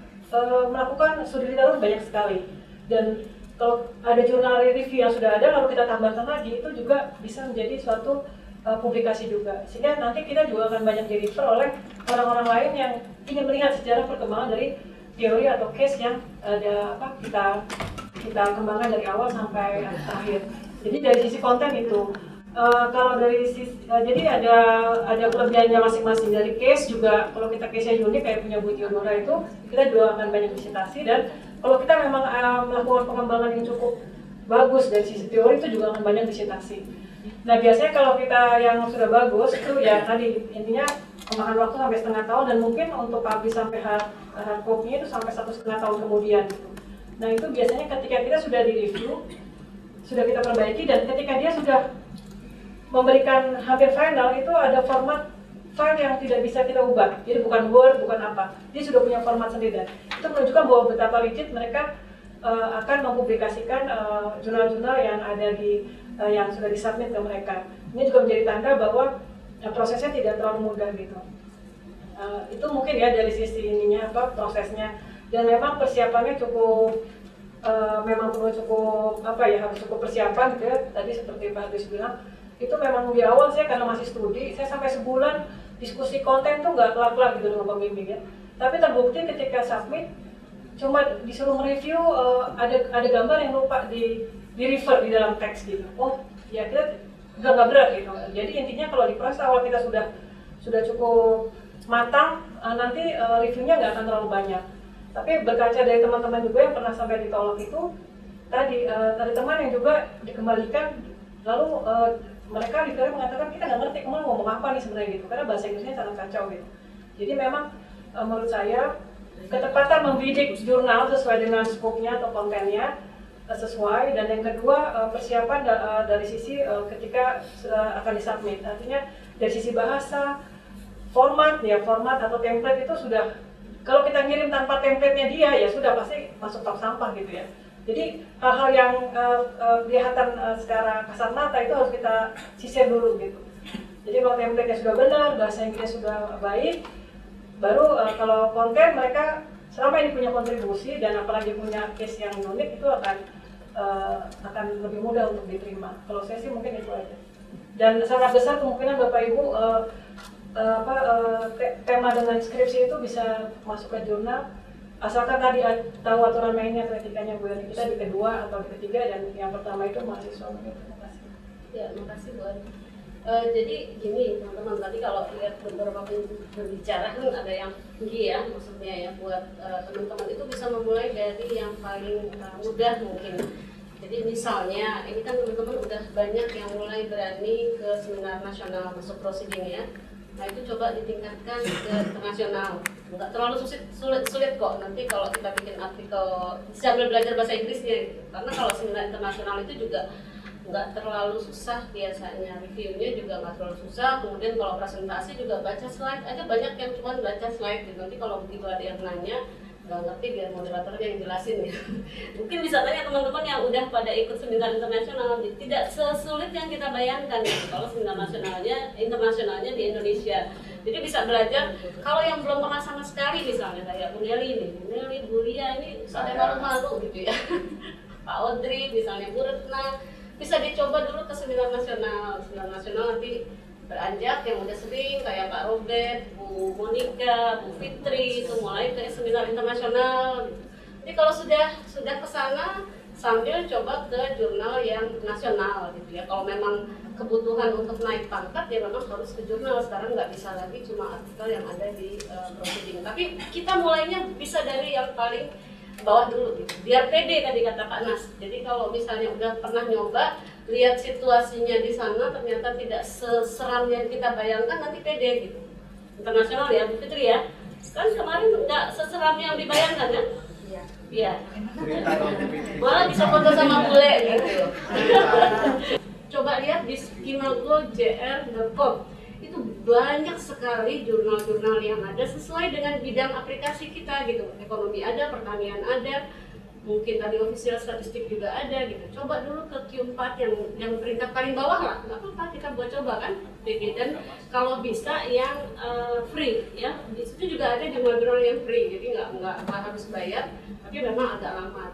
melakukan studi literatur banyak sekali. Dan kalau ada jurnal review yang sudah ada, lalu kita tambahkan lagi, itu juga bisa menjadi suatu publikasi juga, sehingga nanti kita juga akan banyak di-refer oleh orang-orang lain yang ingin melihat sejarah perkembangan dari teori atau case yang ada kita kembangkan dari awal sampai akhir. Jadi dari sisi konten itu, kalau dari sisi jadi ada kelebihannya masing-masing. Dari case juga, kalau kita case-nya unik kayak punya Bu Theodora itu, kita juga akan banyak disitasi. Dan kalau kita memang melakukan pengembangan yang cukup bagus dari sisi teori, itu juga akan banyak disitasi. Nah biasanya kalau kita yang sudah bagus itu ya tadi intinya memakan waktu sampai setengah tahun, dan mungkin untuk publish sampai hard copy-nya itu sampai 1,5 tahun kemudian gitu. Nah itu biasanya ketika kita sudah di-review, sudah kita perbaiki, dan ketika dia sudah memberikan hampir final, itu ada format file yang tidak bisa kita ubah. Jadi bukan Word, bukan apa. Dia sudah punya format sendiri, dan itu menunjukkan bahwa betapa rigid mereka akan mempublikasikan jurnal-jurnal yang ada di yang sudah disubmit ke mereka. Ini juga menjadi tanda bahwa prosesnya tidak terlalu mudah gitu. Itu mungkin ya dari sisi ininya prosesnya, dan memang persiapannya cukup memang perlu cukup harus cukup persiapan gitu ya. Tadi seperti Pak Hadis bilang, itu memang di awal saya karena masih studi, saya sampai sebulan diskusi konten tuh nggak kelar-kelar gitu dengan pembimbing ya. Tapi terbukti ketika submit cuma disuruh mereview ada gambar yang lupa di refer di dalam teks gitu. Oh ya kita nggak berat gitu. Jadi intinya kalau di proses awal kita sudah cukup matang, nanti reviewnya nggak akan terlalu banyak. Tapi berkaca dari teman-teman juga yang pernah sampai ditolak itu tadi ada teman yang juga dikembalikan, lalu mereka reviewer mengatakan kita nggak ngerti kamu ngomong apa nih sebenarnya gitu, karena bahasa Inggrisnya sangat kacau gitu. Jadi memang menurut saya ketepatan membidik jurnal sesuai dengan skopnya atau kontennya sesuai, dan yang kedua persiapan dari sisi ketika akan disubmit, artinya dari sisi bahasa, format atau template itu sudah, kalau kita ngirim tanpa template-nya dia ya sudah pasti masuk tong sampah gitu ya. Jadi hal-hal yang kelihatan secara kasat mata itu harus kita sisir dulu gitu. Jadi kalau template-nya sudah benar, bahasa Inggrisnya sudah baik, baru kalau konten mereka selama ini punya kontribusi dan apalagi punya case yang unik, itu akan lebih mudah untuk diterima. Kalau saya sih mungkin itu aja. Dan sangat besar kemungkinan Bapak Ibu tema dengan skripsi itu bisa masuk ke jurnal, asalkan tadi tahu aturan mainnya atau etikanya Bu Yani. Kita di kedua atau di ketiga, dan yang pertama itu mahasiswa. Terima kasih. Ya, makasih Bu Yani. Jadi gini teman-teman, tadi kalau lihat beberapa berbicara kan ada yang tinggi ya, maksudnya ya buat teman-teman itu bisa memulai dari yang paling mudah mungkin. Jadi misalnya ini kan teman-teman udah banyak yang mulai berani ke seminar nasional masuk proceeding ya. Nah itu coba ditingkatkan ke internasional, nggak terlalu sulit kok. Nanti kalau kita bikin artikel sambil belajar bahasa Inggrisnya gitu. Karena kalau seminar internasional itu juga nggak terlalu susah biasanya, reviewnya juga nggak terlalu susah. Kemudian kalau presentasi juga baca slide aja, banyak yang cuma baca slide gitu. Nanti kalau begitu ada yang nanya nggak ngerti, biar moderatornya yang jelasin ya. Mungkin bisa tanya teman-teman yang udah pada ikut seminar internasional, tidak sesulit yang kita bayangkan gitu. Kalau seminar internasionalnya di Indonesia, jadi bisa belajar. Kalau yang belum pernah sama sekali, misalnya kayak Bu Nelly, Bu Lia ini sampai malu-malu gitu ya. Pak Audrey, misalnya Bu Retna, bisa dicoba dulu ke seminar nasional. Seminar nasional nanti beranjak yang udah sering kayak Pak Robert, Bu Monica, Bu Fitri itu mulai ke seminar internasional. Jadi kalau sudah ke sana sambil coba ke jurnal yang nasional gitu ya. Kalau memang kebutuhan untuk naik pangkat ya memang harus ke jurnal. Sekarang nggak bisa lagi cuma artikel yang ada di proceeding. Tapi kita mulainya bisa dari yang paling bawah dulu gitu. Biar pede tadi kata Pak Nas. Jadi kalau misalnya udah pernah nyoba, lihat situasinya di sana ternyata tidak seseram yang kita bayangkan, nanti pede gitu. Internasional ya Bu Fitri ya. Kan kemarin nggak seseram yang dibayangkan kan? Iya. Malah bisa foto sama bule gitu. Coba lihat di skimago.jr.com. Itu banyak sekali jurnal-jurnal yang ada sesuai dengan bidang aplikasi kita gitu. Ekonomi ada, pertanian ada, mungkin tadi official statistik juga ada gitu. Coba dulu ke Q4 yang peringkat paling bawah lah, nggak apa-apa kita buat coba kan. Dan kalau bisa yang free ya, di situ juga ada jurnal-jurnal yang free, jadi nggak harus bayar, tapi memang agak lama.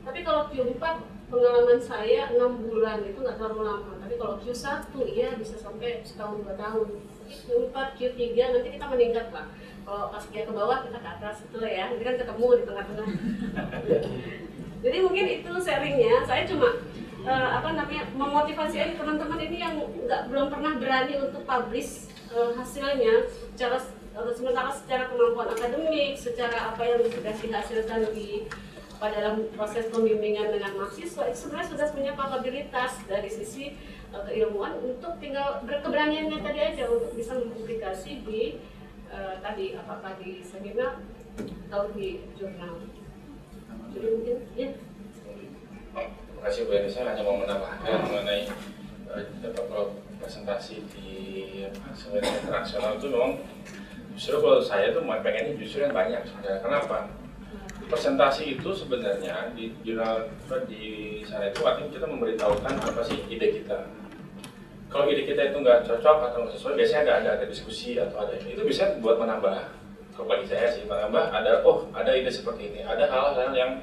Tapi kalau Q4 pengalaman saya 6 bulan itu nggak terlalu lama, tapi kalau Q1 iya bisa sampai setahun 2 tahun. Q4, Q3 nanti kita meningkat lah. Kalau pas dia ke bawah kita ke atas itu lah ya, nanti kan ketemu di tengah-tengah. Jadi mungkin itu sharingnya, saya cuma memotivasi aja teman-teman ini yang belum pernah berani untuk publish hasilnya sementara secara kemampuan akademik, secara apa yang sudah dihasilkan dalam proses pembimbingan dengan mahasiswa itu sebenarnya sudah punya kapabilitas dari sisi keilmuan untuk tinggal berkeberaniannya tadi aja untuk bisa mempublikasi di tadi apakah di seminar atau di jurnal. Jadi mungkin ya. Terima kasih Bu Eni, saya hanya mau menambahkan mengenai kalau presentasi di seminar internasional itu memang justru kalau saya tuh pengennya justru yang banyak sebenarnya. Kenapa? Presentasi itu sebenarnya di jurnal di sana itu artinya kita memberitahukan apa sih ide kita. Kalau ide kita itu nggak cocok atau nggak sesuai, biasanya ada diskusi atau ada itu bisa buat menambah. Kalau bagi saya sih menambah ada ide seperti ini, ada hal-hal yang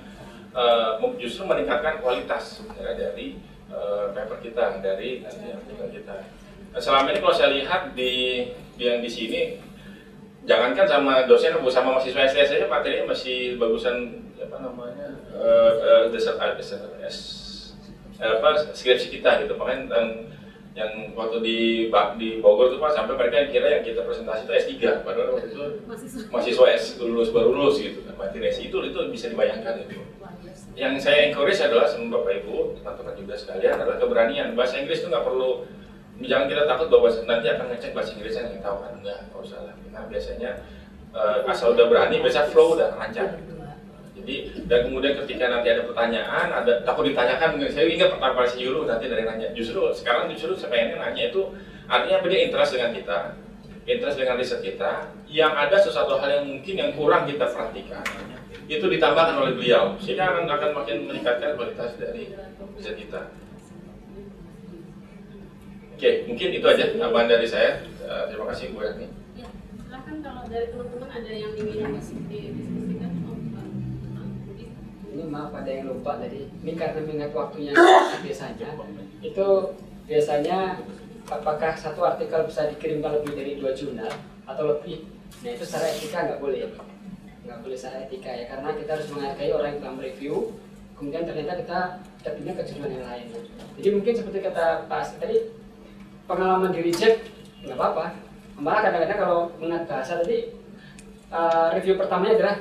justru meningkatkan kualitas ya, dari paper kita, dari artikel kita. Nah, selama ini kalau saya lihat yang di sini, jangankan sama dosen, sama mahasiswa STS saja materinya masih bagusan skripsi kita gitu. Makanya yang waktu di Bogor itu Pak, sampai mereka kira yang kita presentasi itu S3, padahal waktu itu mahasiswa baru lulus gitu. Materi itu bisa dibayangkan itu. Yang saya encourage adalah sama Bapak Ibu, teman-teman juga sekalian adalah keberanian. Bahasa Inggris itu nggak perlu, jangan kita takut bahwa nanti akan ngecek bahasa Inggrisnya yang tahu kan, nggak usah lah. Nah biasanya asal udah berani, biasa flow udah lancar. Jadi dan kemudian ketika nanti ada pertanyaan, takut ditanyakan, saya ingat pertama kali dulu nanti dari nanya. Sekarang saya pengen nanya itu artinya apa, dia interest dengan kita, interest dengan riset kita, yang ada sesuatu hal yang mungkin yang kurang kita perhatikan, itu ditambahkan oleh beliau, sehingga akan makin meningkatkan kualitas dari riset kita. Oke, mungkin itu aja tambahan dari saya. Terima kasih Bu Eni. Ya, silakan kalau dari teman-teman ada yang ingin didiskusikan. Ini maaf ada yang lupa tadi. Ini karena mengingat waktunya biasanya. Itu biasanya apakah satu artikel bisa dikirimkan lebih dari 2 jurnal atau lebih? Nah itu secara etika nggak boleh. Nggak boleh secara etika ya, karena kita harus menghargai orang yang telah mereview. Kemudian ternyata kita pindah ke jurnal yang lain. Jadi mungkin seperti kata Pak Asri tadi, pengalaman di reject nggak apa-apa. Malah kadang-kadang kalau mengenai bahasa tadi, review pertamanya adalah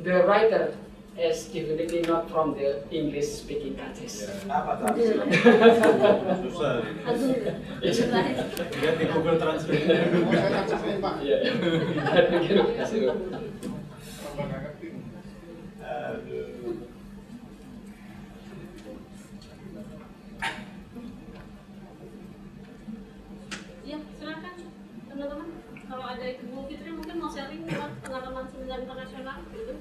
the writer is definitely not from the English speaking countries. Apa tadi? Susah. Lihat di Google Translate. Iya. Ya, silakan teman-teman. Kalau ada Bu Fitri mungkin mau sharing pengalaman seminar internasional gitu.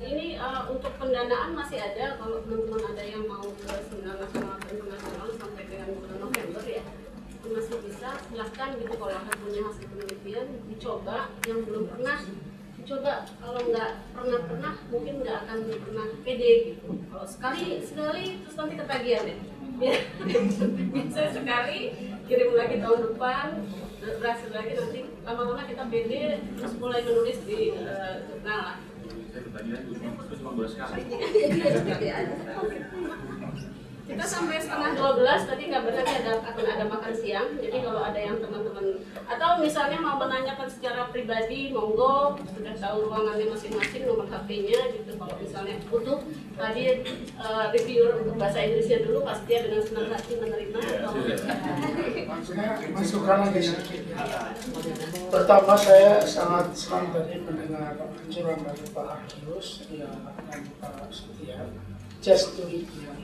Ini untuk pendanaan masih ada, kalau teman-teman ada yang mau ke seminar nasional atau internasional sampai dengan bulan November ya, masih bisa, silahkan gitu kalau ada punya hasil penelitian dicoba, yang belum pernah coba kalau nggak pernah mungkin nggak akan pernah pede gitu. Kalau sekali terus nanti ketagihan ya. Bisa sekali kirim lagi tahun depan, berhasil lagi, nanti lama-lama kita pede terus mulai menulis di jurnal lah. Kita sampai 11:30 tadi nggak benar akan ada makan siang. Jadi kalau ada yang teman-teman atau misalnya mau menanyakan secara pribadi, monggo, sudah tahu ruangannya masing-masing, nomor HP-nya gitu. Kalau misalnya butuh tadi reviewer untuk bahasa Inggrisnya dulu, pasti dia dengan senang hati menerima. Maksudnya masukan lagi sedikit. Pertama, saya sangat senang tadi mendengar anjuran dari Pak Arkius dan Pak Setia, just do it ya.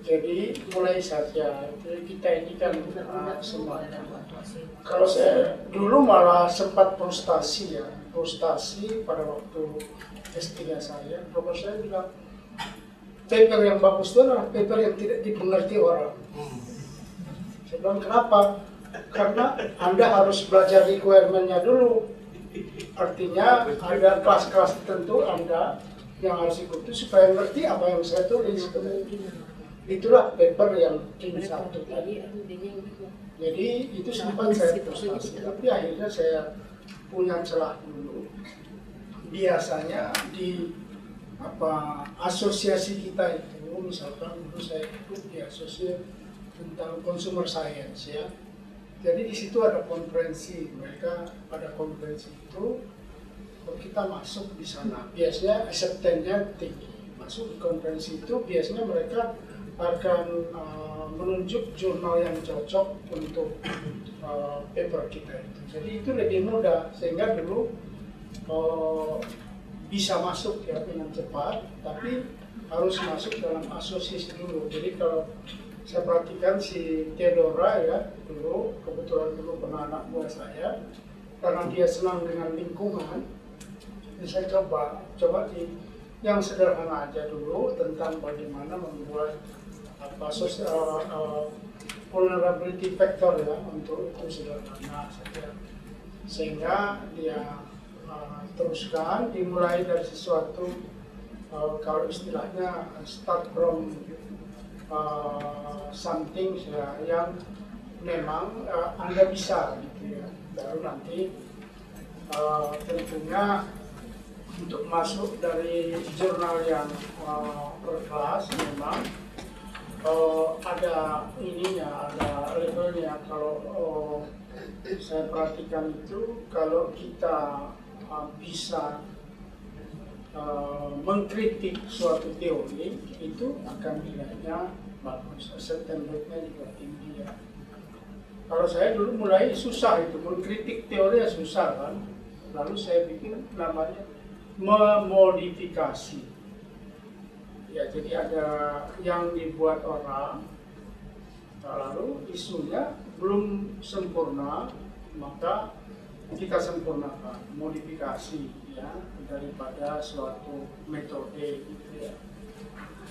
Jadi mulai saja, jadi kita ini kan semua. Kalau saya dulu malah sempat frustasi pada waktu S3 saya, profesor saya bilang paper yang bagus itu adalah paper yang tidak dimengerti orang. Saya bilang kenapa? Karena Anda harus belajar requirement-nya dulu. Artinya ada kelas-kelas tertentu Anda yang harus ikuti supaya ngerti apa yang saya tulis. Itulah paper yang Q1 tadi. Jadi itu sempat saya frustasi, tapi akhirnya saya punya celah dulu. Biasanya di asosiasi kita itu, misalkan dulu saya ikut di asosiasi tentang consumer science ya. Jadi di situ ada konferensi, mereka pada konferensi itu kita masuk di sana. Biasanya acceptance-nya tinggi. Masuk di konferensi itu biasanya mereka akan menunjuk jurnal yang cocok untuk paper kita itu. Jadi itu lebih mudah, sehingga dulu bisa masuk ya dengan cepat, tapi harus masuk dalam asosiasi dulu. Jadi kalau saya perhatikan si Theodora ya, dulu kebetulan dulu pernah anak buah saya, karena dia senang dengan lingkungan, jadi saya coba di yang sederhana aja dulu tentang bagaimana membuat vulnerability factor ya, untuk itu sederhana saja, sehingga dia teruskan dimulai dari sesuatu kalau istilahnya start from something ya, yang memang Anda bisa gitu ya, baru nanti tentunya untuk masuk dari jurnal yang berkelas memang ada ininya, ada levelnya. Kalau saya perhatikan itu, kalau kita bisa mengkritik suatu teori, itu akan nilainya bagus, acceptance-nya juga tinggi ya. Kalau saya dulu mulai susah itu, mengkritik teori susah kan, lalu saya bikin namanya memodifikasi. Ya, jadi ada yang dibuat orang, lalu isunya belum sempurna, maka kita sempurnakan, modifikasi ya, daripada suatu metode gitu ya.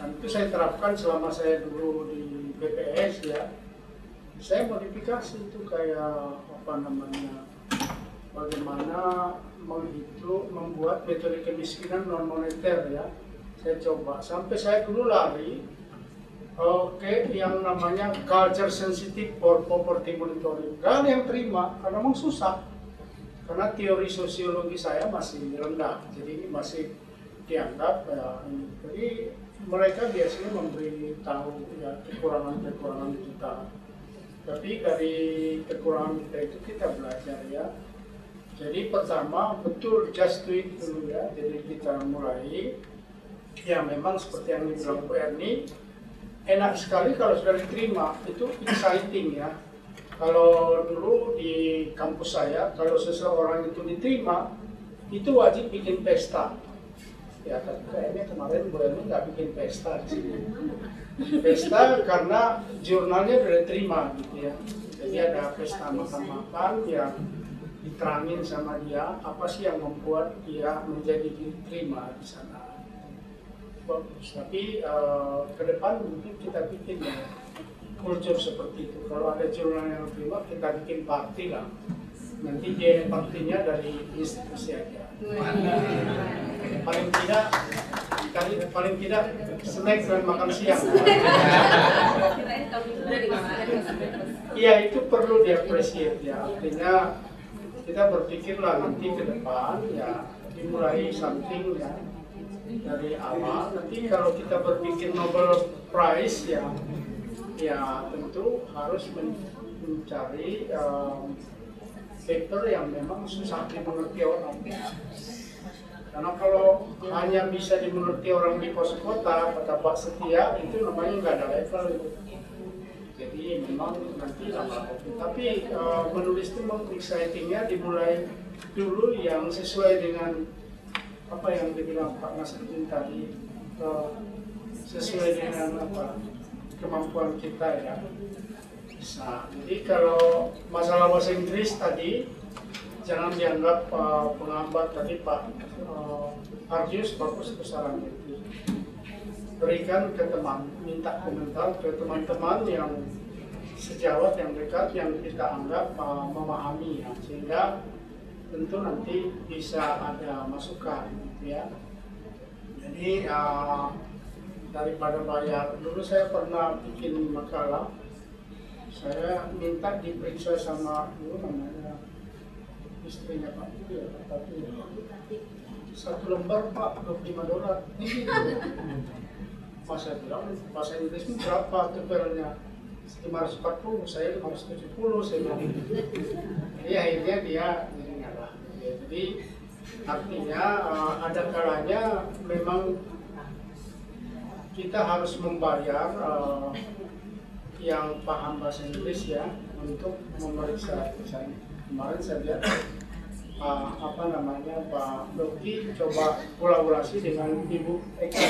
Dan itu saya terapkan selama saya dulu di BPS ya. Saya modifikasi itu kayak bagaimana membuat metode kemiskinan non moneter ya. Saya coba sampai saya dulu lari yang namanya culture sensitive for poverty monitoring. Gak ada yang terima karena memang susah, karena teori sosiologi saya masih rendah, jadi masih dianggap jadi mereka biasanya memberi tahu ya kekurangan kita, tapi dari kekurangan kita itu kita belajar ya. Jadi pertama betul just do it dulu ya, jadi kita mulai. Ya memang seperti yang dibilang Bu Erni, enak sekali kalau sudah diterima, itu exciting ya. Kalau dulu di kampus saya, kalau seseorang itu diterima, itu wajib bikin pesta. Ya kayaknya kemarin Bu Erni nggak bikin pesta di sini. Pesta karena jurnalnya sudah diterima gitu ya. Jadi ada pesta makan-makan yang diterangin sama dia, apa sih yang membuat dia menjadi diterima di sana. Bagus, tapi ke depan mungkin kita bikin ya kultur seperti itu. Kalau ada jurnal yang terima, kita bikin party lah, nanti dia empatinya dari institusi aja. Paling tidak snack dan makan siang. Iya, itu perlu diapresiasi ya. Artinya kita berpikirlah nanti ke depan ya, dimulai something ya dari awal. Nanti kalau kita berpikir Nobel Prize ya tentu harus mencari paper yang memang susah dimengerti orang. Karena kalau hanya bisa dimengerti orang di pos kota, kata Pak Setia, itu namanya nggak ada level itu. Jadi memang nanti lama. Tapi menulis itu memang excitingnya dimulai dulu yang sesuai dengan apa yang dibilang Pak Nasruddin tadi, sesuai dengan apa kemampuan kita ya. Bisa. Jadi kalau masalah bahasa Inggris tadi jangan dianggap penghambat. Tadi Pak Ardius bagus saran itu. Berikan ke teman, minta komentar ke teman-teman yang sejawat, yang dekat, yang kita anggap memahami ya. Sehingga tentu nanti bisa ada masukan gitu ya. Jadi daripada bayar, dulu saya pernah bikin makalah, saya minta diperiksa sama namanya istrinya Pak itu ya, tapi satu lembar Pak $25. Mas saya bilang bahasa Inggris itu berapa tubernya? 540, saya 570, saya bilang. Jadi akhirnya dia ngalah. Jadi artinya ada kalanya memang kita harus membayar yang paham bahasa Inggris ya untuk memeriksa tulisan. Kemarin saya lihat Pak Doki coba kolaborasi dengan Ibu Eka,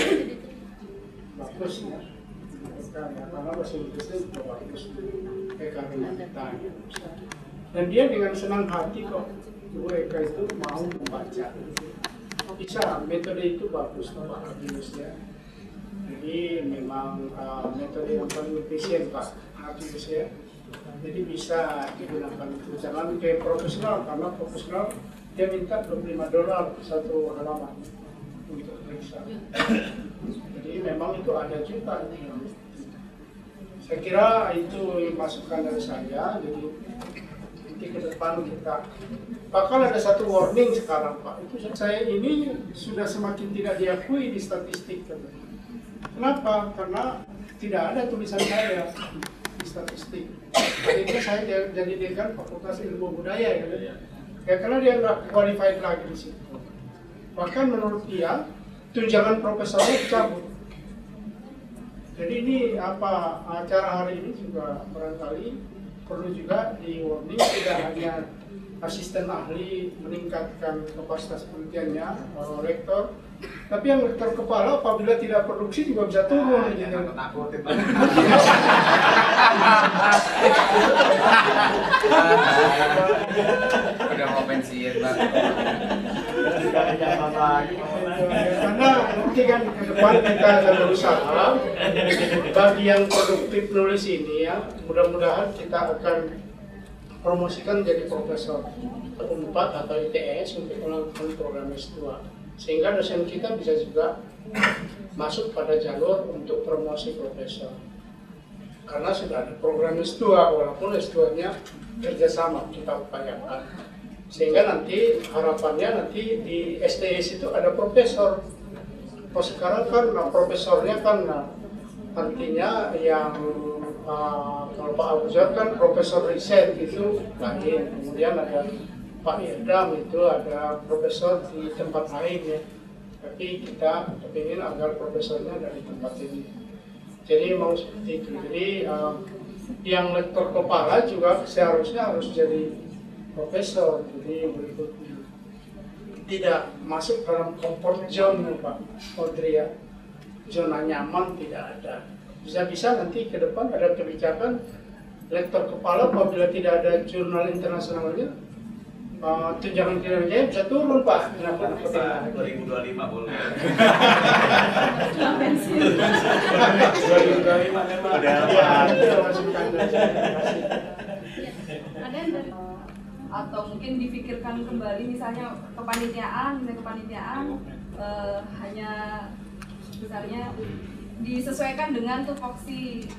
bagus ya. Karena bahasa Inggrisnya juga bagus. Eka dengan kita. Dan dia dengan senang hati kok Ibu Eka itu mau membaca. Bisa, metode itu bagus Pak Ardius ya. Jadi memang metode yang paling efisien Pak Ardius ya. Jadi bisa digunakan itu. Jangan kayak profesional, karena profesional dia minta $25 satu halaman untuk periksa. Jadi memang itu ada juga. Saya kira itu masukan dari saya. Jadi nanti ke depan kita bahkan ada satu warning sekarang Pak. Itu saya ini sudah semakin tidak diakui di statistik. Kenapa? Karena tidak ada tulisan saya di statistik. Akhirnya saya jadi dekan Fakultas Ilmu Budaya ya. Ya karena dia nggak qualified lagi di situ. Bahkan menurut dia tunjangan profesornya dicabut. Jadi ini apa acara hari ini juga barangkali perlu juga di warning, tidak hanya asisten ahli meningkatkan kapasitas penelitiannya, rektor, tapi yang rektor kepala apabila tidak produksi juga bisa turun. Udah mau pensiun Pak. Karena nanti kan ke depan kita akan berusaha bagi yang produktif nulis ini ya, mudah-mudahan kita akan promosikan jadi profesor Unpad atau ITS untuk melakukan program S2, sehingga dosen kita bisa juga masuk pada jalur untuk promosi profesor. Karena sudah ada program S2, walaupun S2-nya kerjasama kita upayakan. Sehingga nanti harapannya nanti di STS itu ada profesor. Oh sekarang kan profesornya kan artinya yang kalau Pak Abu Zar kan profesor riset itu lain. Kemudian ada Pak Irdam itu ada profesor di tempat lain ya. Tapi kita ingin agar profesornya dari tempat ini. Jadi mau seperti itu. Jadi yang lektor kepala juga seharusnya harus jadi profesor. Jadi berikutnya tidak masuk dalam comfort zone Pak Audrey ya. Zona nyaman tidak ada. Bisa-bisa nanti ke depan ada kebijakan lektor kepala apabila tidak ada jurnal internasionalnya tunjangan kinerjanya bisa turun Pak. 2025 boleh. 2025 memang ada masukan dari saya. atau mungkin dipikirkan kembali misalnya kepanitiaan hanya misalnya disesuaikan dengan tupoksi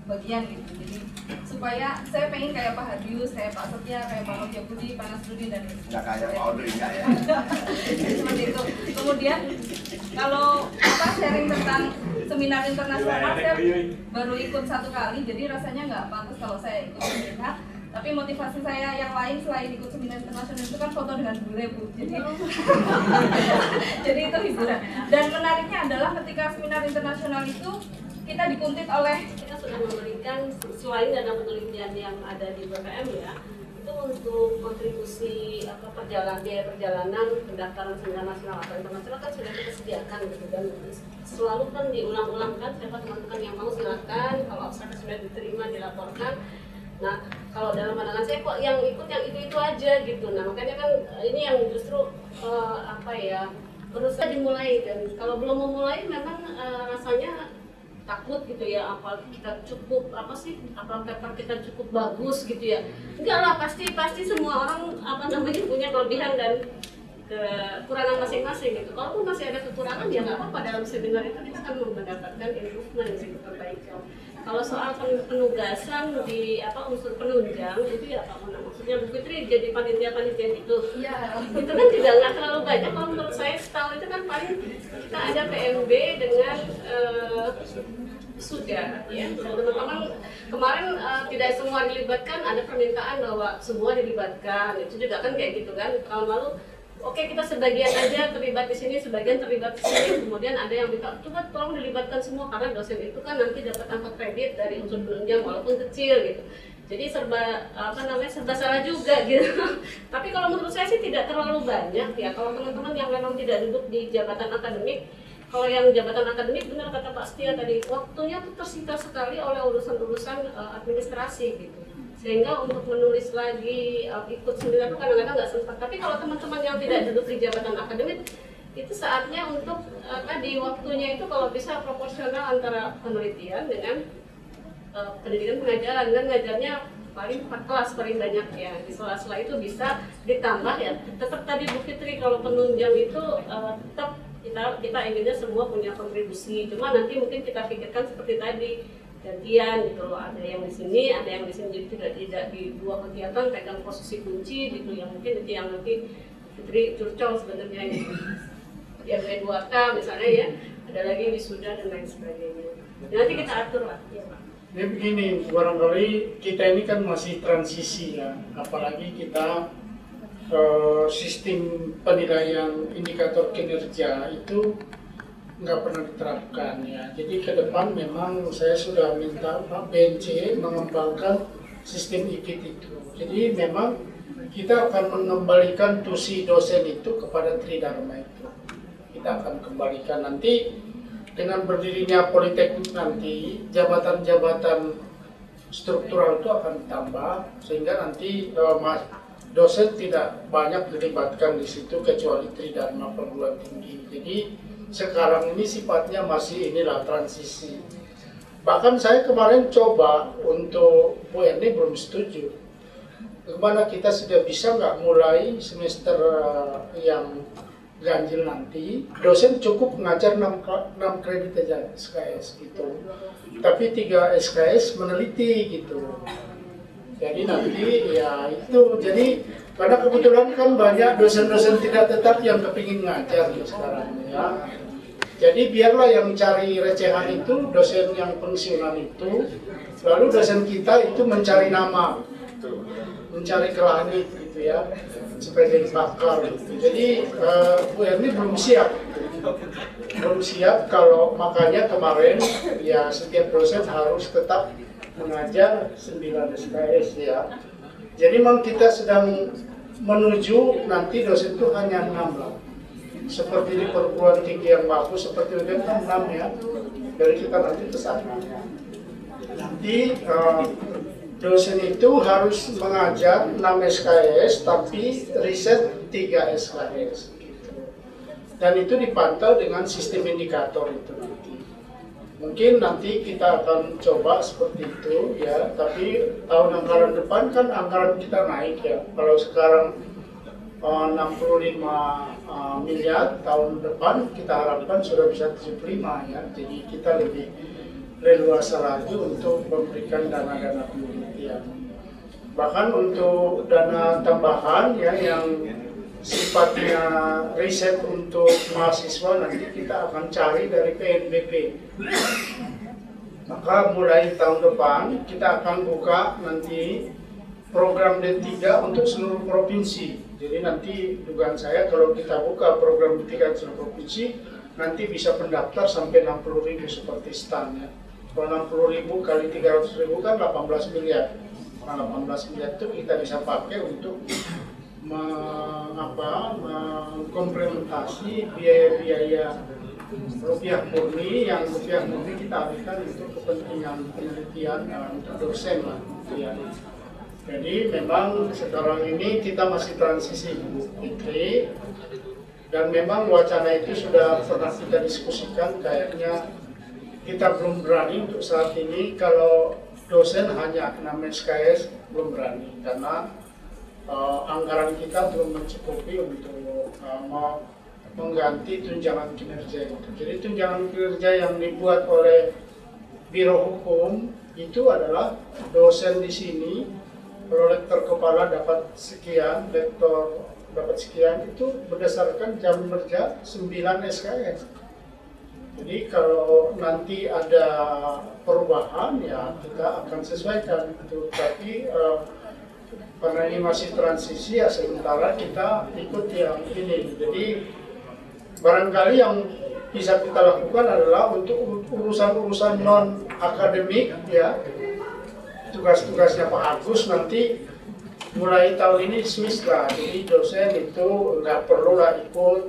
bagian gitu. Jadi supaya saya pengen kayak Pak Hadius, kayak Pak Setia, kayak Pak Rodia Budi, Pak Nasruddin dan Nggak kayak Pak Audrey nggak ya? seperti itu. Kemudian kalau sharing tentang seminar internasional, saya baru ikut 1 kali, jadi rasanya nggak pantas kalau saya ikut seminar. Tapi motivasi saya yang lain selain ikut seminar internasional itu kan foto dengan bule, Bu. Jadi jadi itu hiburan. Dan menariknya adalah ketika seminar internasional itu kita dikuntit oleh, kita sudah memberikan selain dana penelitian yang ada di BPM ya, itu untuk kontribusi biaya perjalanan pendaftaran seminar nasional atau internasional kan sudah kita sediakan gitu, dan selalu kan diulang-ulangkan, siapa teman-teman yang mau silakan, kalau abstraknya sudah diterima dilaporkan. Nah, kalau dalam pandangan saya kok yang ikut yang itu aja gitu. Nah, makanya kan ini yang justru berusaha dimulai, dan kalau belum memulai memang rasanya takut gitu ya, apa kita cukup paper kita cukup bagus gitu ya. Enggak lah, pasti semua orang punya kelebihan dan kekurangan masing-masing gitu. Kalaupun masih ada kekurangan ya nggak apa-apa, dalam seminar itu kita akan mendapatkan improvement gitu, perbaikan. Kalau soal penugasan di unsur penunjang itu ya maksudnya Bu Fitri jadi panitia itu. Iya. Itu kan juga nggak terlalu banyak. Kalau menurut saya setahun itu kan paling kita ada PMB dengan sudah ya. Teman-teman kemarin tidak semua dilibatkan, ada permintaan bahwa semua dilibatkan. Itu juga kan kayak gitu kan. Tahun lalu oke, kita sebagian aja terlibat di sini, sebagian terlibat di sini, kemudian ada yang minta coba tolong dilibatkan semua karena dosen itu kan nanti dapat angka kredit dari unsur penunjang walaupun kecil gitu. Jadi serba salah juga gitu. Tapi kalau menurut saya sih tidak terlalu banyak ya. Kalau teman-teman yang memang tidak duduk di jabatan akademik, kalau yang jabatan akademik benar kata Pak Setia tadi, waktunya tuh tersita sekali oleh urusan-urusan administrasi gitu. Sehingga untuk menulis lagi, ikut seminar itu kadang-kadang nggak sempat. Tapi kalau teman-teman yang tidak duduk di jabatan akademik, itu saatnya untuk di waktunya itu kalau bisa proporsional antara penelitian dengan pendidikan pengajaran. Dan ngajarnya paling 4 kelas paling banyak ya. Di sela-sela itu bisa ditambah ya. Tetap tadi Bu Fitri, kalau penunjang itu tetap kita inginnya semua punya kontribusi. Cuma nanti mungkin kita pikirkan seperti tadi, gantian gitu loh, ada yang di sini, ada yang di sini, jadi tidak di 2 kegiatan pegang posisi kunci gitu, yang mungkin itu yang nanti Fitri curcol sebenarnya gitu. Yang kayak 2K misalnya ya, ada lagi wisuda dan lain sebagainya. Nanti kita atur lah. Ya, Pak. Jadi begini, barangkali kita ini kan masih transisi ya, apalagi kita sistem penilaian indikator kinerja itu nggak pernah diterapkan ya. Jadi ke depan memang saya sudah minta Pak BNC mengembangkan sistem IKIT itu. Jadi memang kita akan mengembalikan tusi dosen itu kepada Tridharma itu. Kita akan kembalikan nanti dengan berdirinya Politeknik nanti, jabatan-jabatan struktural itu akan ditambah sehingga nanti dosen tidak banyak dilibatkan di situ kecuali Tridharma perguruan tinggi. Jadi sekarang ini sifatnya masih transisi. Bahkan saya kemarin coba untuk UND belum setuju. Kemana kita sudah bisa nggak mulai semester yang ganjil nanti, dosen cukup mengajar 6 kredit aja SKS gitu. Tapi 3 SKS meneliti gitu. Jadi nanti ya itu, jadi karena kebetulan kan banyak dosen-dosen tidak tetap yang kepingin ngajar sekarang ya. Jadi biarlah yang cari recehan itu dosen yang pensiunan itu, lalu dosen kita itu mencari nama, mencari ke langit gitu ya, sebagai pakar gitu. Jadi Bu Erni belum siap kalau makanya kemarin ya setiap dosen harus tetap mengajar 9 SKS ya. Jadi memang kita sedang menuju nanti dosen itu hanya 6 lah. Seperti di perguruan tinggi yang bagus seperti UGM 6 ya. Dari kita nanti ke sana. Nanti dosen itu harus mengajar 6 SKS tapi riset 3 SKS gitu. Dan itu dipantau dengan sistem indikator itu nanti. Mungkin nanti kita akan coba seperti itu ya, tapi tahun anggaran depan kan anggaran kita naik ya. Kalau sekarang 65 miliar, tahun depan kita harapkan sudah bisa 75 ya. Jadi kita lebih leluasa lagi untuk memberikan dana-dana penelitian. Bahkan untuk dana tambahan ya yang sifatnya riset untuk mahasiswa nanti kita akan cari dari PNBP. Maka mulai tahun depan kita akan buka nanti program D3 untuk seluruh provinsi. Jadi nanti dugaan saya kalau kita buka program D3 seluruh provinsi, nanti bisa pendaftar sampai 60.000 seperti STAN ya. Kalau 60.000 kali 300.000 kan 18 miliar. Nah, 18 miliar itu kita bisa pakai untuk mengkomplementasi biaya-biaya rupiah murni yang rupiah murni kita alihkan untuk kepentingan penelitian untuk dosen lah ya. Jadi memang sekarang ini kita masih transisi Bu Fitri, dan memang wacana itu sudah pernah kita diskusikan, kayaknya kita belum berani untuk saat ini kalau dosen hanya 6 SKS, belum berani karena anggaran kita belum mencukupi untuk mengganti tunjangan kinerja itu. Jadi tunjangan kinerja yang dibuat oleh Biro Hukum itu adalah dosen di sini, kalau lektor kepala dapat sekian, lektor dapat sekian, itu berdasarkan jam kerja 9 SKS. Jadi kalau nanti ada perubahan ya kita akan sesuaikan itu. Tapi karena ini masih transisi ya sementara kita ikut yang ini. Jadi barangkali yang bisa kita lakukan adalah untuk urusan-urusan non akademik ya, tugas-tugasnya Pak Agus nanti mulai tahun ini switch lah. Jadi dosen itu nggak perlu lah ikut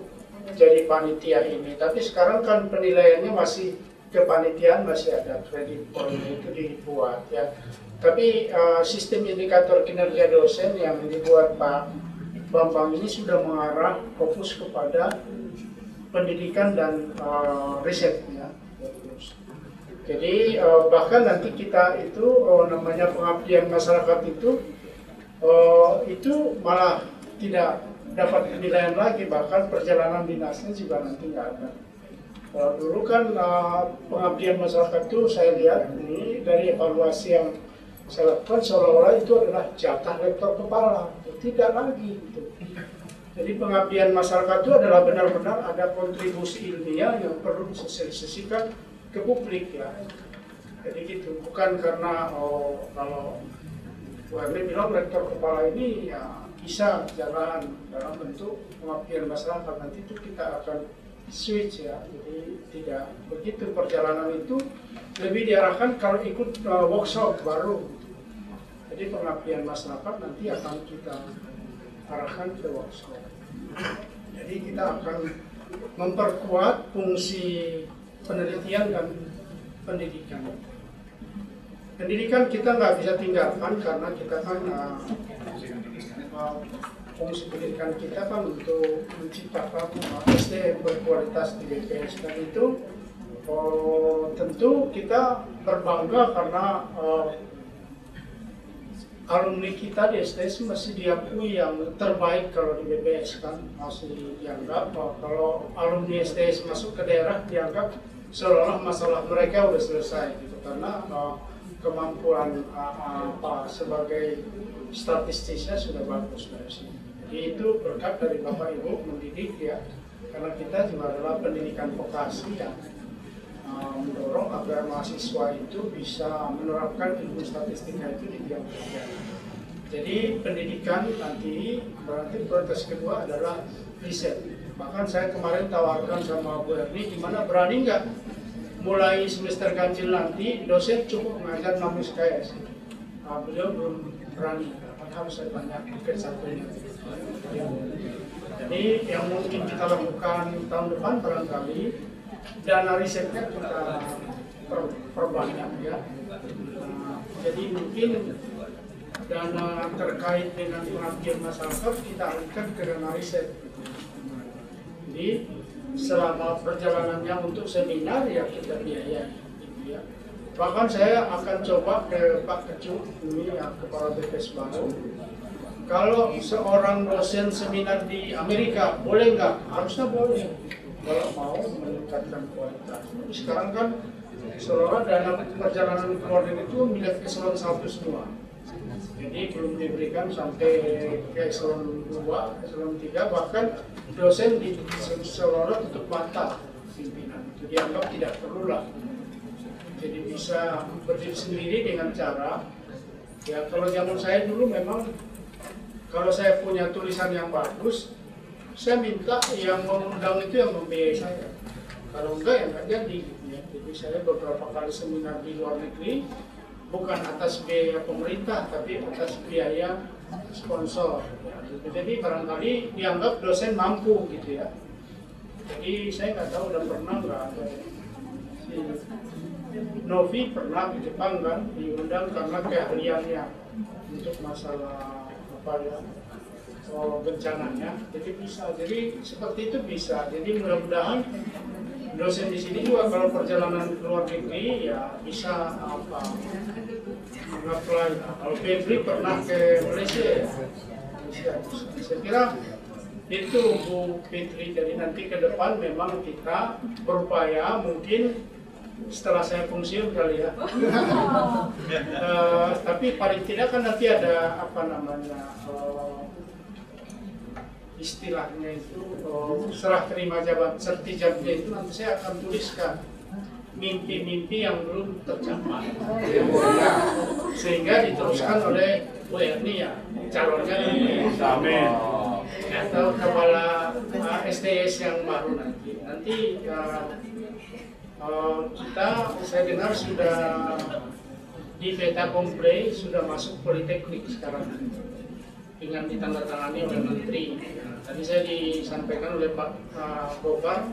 jadi panitia ini. Tapi sekarang kan penilaiannya masih kepanitiaan, masih ada kredit point itu dibuat ya. Tapi sistem indikator kinerja dosen yang dibuat Pak Bambang ini sudah mengarah fokus kepada pendidikan dan riset ya. Jadi bahkan nanti kita itu namanya pengabdian masyarakat itu malah tidak dapat penilaian lagi, bahkan perjalanan dinasnya juga nanti nggak ada. Dulu kan pengabdian masyarakat itu saya lihat ini dari evaluasi yang saya lakukan seolah-olah itu adalah jatah lektor kepala, tidak lagi gitu. Jadi pengabdian masyarakat itu adalah benar-benar ada kontribusi ilmiah yang perlu disosialisasikan ke publik ya. Jadi gitu, bukan karena kalau UMB bilang lektor kepala ini ya bisa jalan dalam bentuk pengabdian masyarakat, nanti itu kita akan switch ya. Jadi tidak begitu, perjalanan itu lebih diarahkan kalau ikut workshop baru. Jadi pengabdian masyarakat nanti akan kita arahkan ke workshop. Jadi kita akan memperkuat fungsi penelitian dan pendidikan. Pendidikan kita nggak bisa tinggalkan karena kita kan fungsi pendidikan kita kan untuk menciptakan SDM berkualitas di BPS, dan itu tentu kita berbangga karena alumni kita di STS masih diakui yang terbaik. Kalau di BPS kan masih dianggap kalau alumni STS masuk ke daerah dianggap seolah-olah masalah mereka udah selesai gitu, karena kemampuan sebagai statistisnya sudah bagus dari sini. Jadi itu berkat dari Bapak Ibu mendidik ya, karena kita juga adalah pendidikan vokasi ya, mendorong agar mahasiswa itu bisa menerapkan ilmu statistika itu di bidang kerja. Jadi pendidikan nanti berarti prioritas kedua adalah riset. Bahkan saya kemarin tawarkan sama Bu Erni, gimana berani nggak mulai semester ganjil nanti dosen cukup mengajar 6 SKS. Beliau belum berani, harus saya tanya ke satunya. Jadi yang mungkin kita lakukan tahun depan barangkali dana risetnya kita perbanyak ya. Jadi mungkin dana terkait dengan pengabdian masyarakat kita alihkan ke dana riset. Jadi selama perjalanannya untuk seminar ya kita biayai. gitu ya. Bahkan saya akan coba ke Pak Kecu ini yang kepala BPS baru. Kalau seorang dosen seminar di Amerika boleh nggak? Harusnya boleh. Kalau mau meningkatkan kualitas. Tapi sekarang kan seluruh dana perjalanan ke luar negeri itu milik eselon 1 semua. Jadi belum diberikan sampai ke eselon 2, eselon 3, bahkan dosen di seluruh tutup mata pimpinan. Itu dianggap tidak perlu lah. Jadi bisa berdiri sendiri dengan cara, ya kalau zaman saya dulu memang kalau saya punya tulisan yang bagus, saya minta yang mengundang itu yang membiayai saya. Kalau enggak ya enggak jadi. Ya. Jadi saya beberapa kali seminar di luar negeri, bukan atas biaya pemerintah, tapi atas biaya sponsor. Ya. Jadi barangkali dianggap dosen mampu gitu ya. Jadi saya nggak tahu udah pernah nggak ada si Novi pernah di Jepang kan diundang karena keahliannya untuk masalah apa ya bencananya, jadi bisa, jadi seperti itu bisa. Jadi mudah-mudahan dosen di sini juga kalau perjalanan ke luar negeri ya bisa apa mengapply. Kalau Febri pernah ke Malaysia ya, saya kira itu Bu Fitri. Jadi nanti ke depan memang kita berupaya mungkin setelah saya pensiun kali ya. Tapi paling tidak kan nanti ada apa namanya istilahnya itu serah terima jabatan sertijabnya itu nanti saya akan tuliskan mimpi-mimpi yang belum tercapai sehingga diteruskan oleh Bu Erni ya calonnya Amin atau kepala STS yang baru nanti kita saya dengar sudah di Veta Komple sudah masuk politeknik sekarang dengan ditandatangani oleh Menteri. Tadi saya disampaikan oleh Pak Bobar,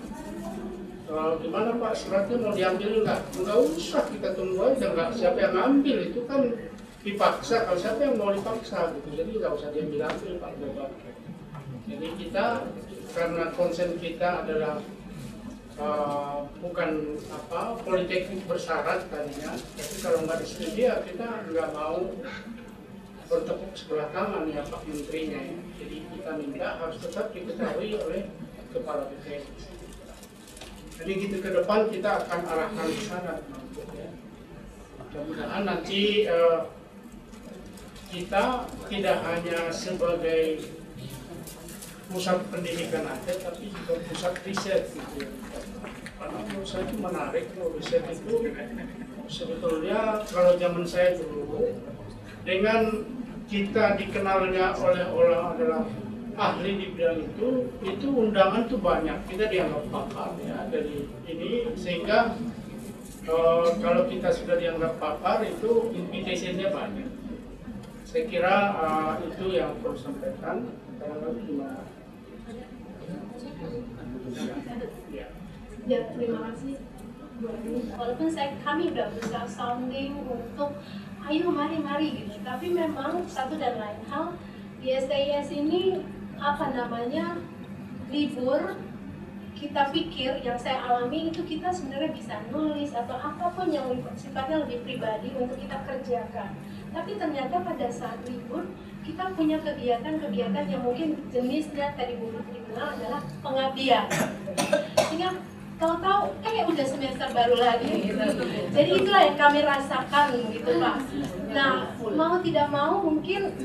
gimana Pak suratnya mau diambil nggak? Nggak usah, kita tunggu aja, nggak siapa yang ngambil itu kan dipaksa. Kalau siapa yang mau dipaksa gitu, jadi nggak usah diambil Pak Bobar. Jadi kita karena konsen kita adalah bukan apa politeknik bersyarat tadinya, tapi kalau nggak disetujui ya kita nggak mau bertepuk sebelah tangan ya Pak Menterinya ya. Jadi kita minta harus tetap diketahui oleh Kepala BPS. Jadi gitu ke depan kita akan arahkan ke sana ya. Mudah-mudahan nanti kita tidak hanya sebagai pusat pendidikan aja, tapi juga pusat riset gitu ya. Karena menurut saya itu menarik, riset itu sebetulnya kalau zaman saya dulu dengan kita dikenalnya oleh orang adalah ahli di bidang itu undangan tuh banyak, kita dianggap pakar ya dari ini sehingga kalau kita sudah dianggap pakar itu invitation-nya banyak. Saya kira itu yang perlu sampaikan. Gimana? Ya, terima kasih. Walaupun kami udah berusaha sounding untuk ayo mari gitu, tapi memang satu dan lain hal di STIS ini apa namanya libur, kita pikir yang saya alami itu kita sebenarnya bisa nulis atau apapun yang sifatnya lebih pribadi untuk kita kerjakan, tapi ternyata pada saat libur kita punya kegiatan-kegiatan yang mungkin jenisnya tadi Bu Fitri bilang adalah pengabdian, sehingga tahu-tahu udah semester baru lagi gitu. Jadi itulah yang kami rasakan gitu Pak. Nah mau tidak mau mungkin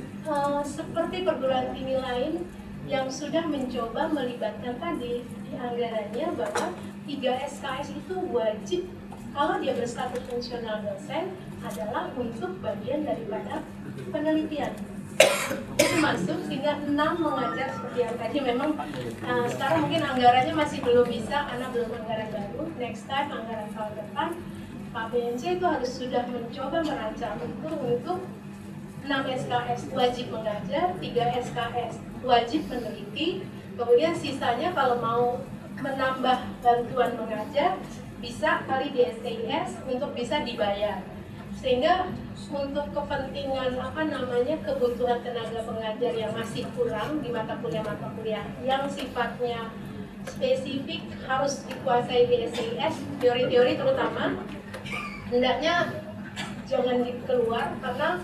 seperti perguruan tinggi lain yang sudah mencoba melibatkan tadi di anggarannya bahwa 3 SKS itu wajib kalau dia berstatus fungsional dosen adalah untuk bagian daripada penelitian. Itu masuk sehingga 6 mengajar seperti yang tadi memang sekarang mungkin anggarannya masih belum bisa karena belum anggaran baru. Next time anggaran tahun depan Pak BNC itu harus sudah mencoba merancang itu untuk 6 SKS wajib mengajar, 3 SKS wajib meneliti, kemudian sisanya kalau mau menambah bantuan mengajar bisa kali di STIS untuk bisa dibayar. Sehingga untuk kepentingan kebutuhan tenaga pengajar yang masih kurang di mata kuliah yang sifatnya spesifik harus dikuasai di STIS, teori-teori terutama hendaknya jangan dikeluar, karena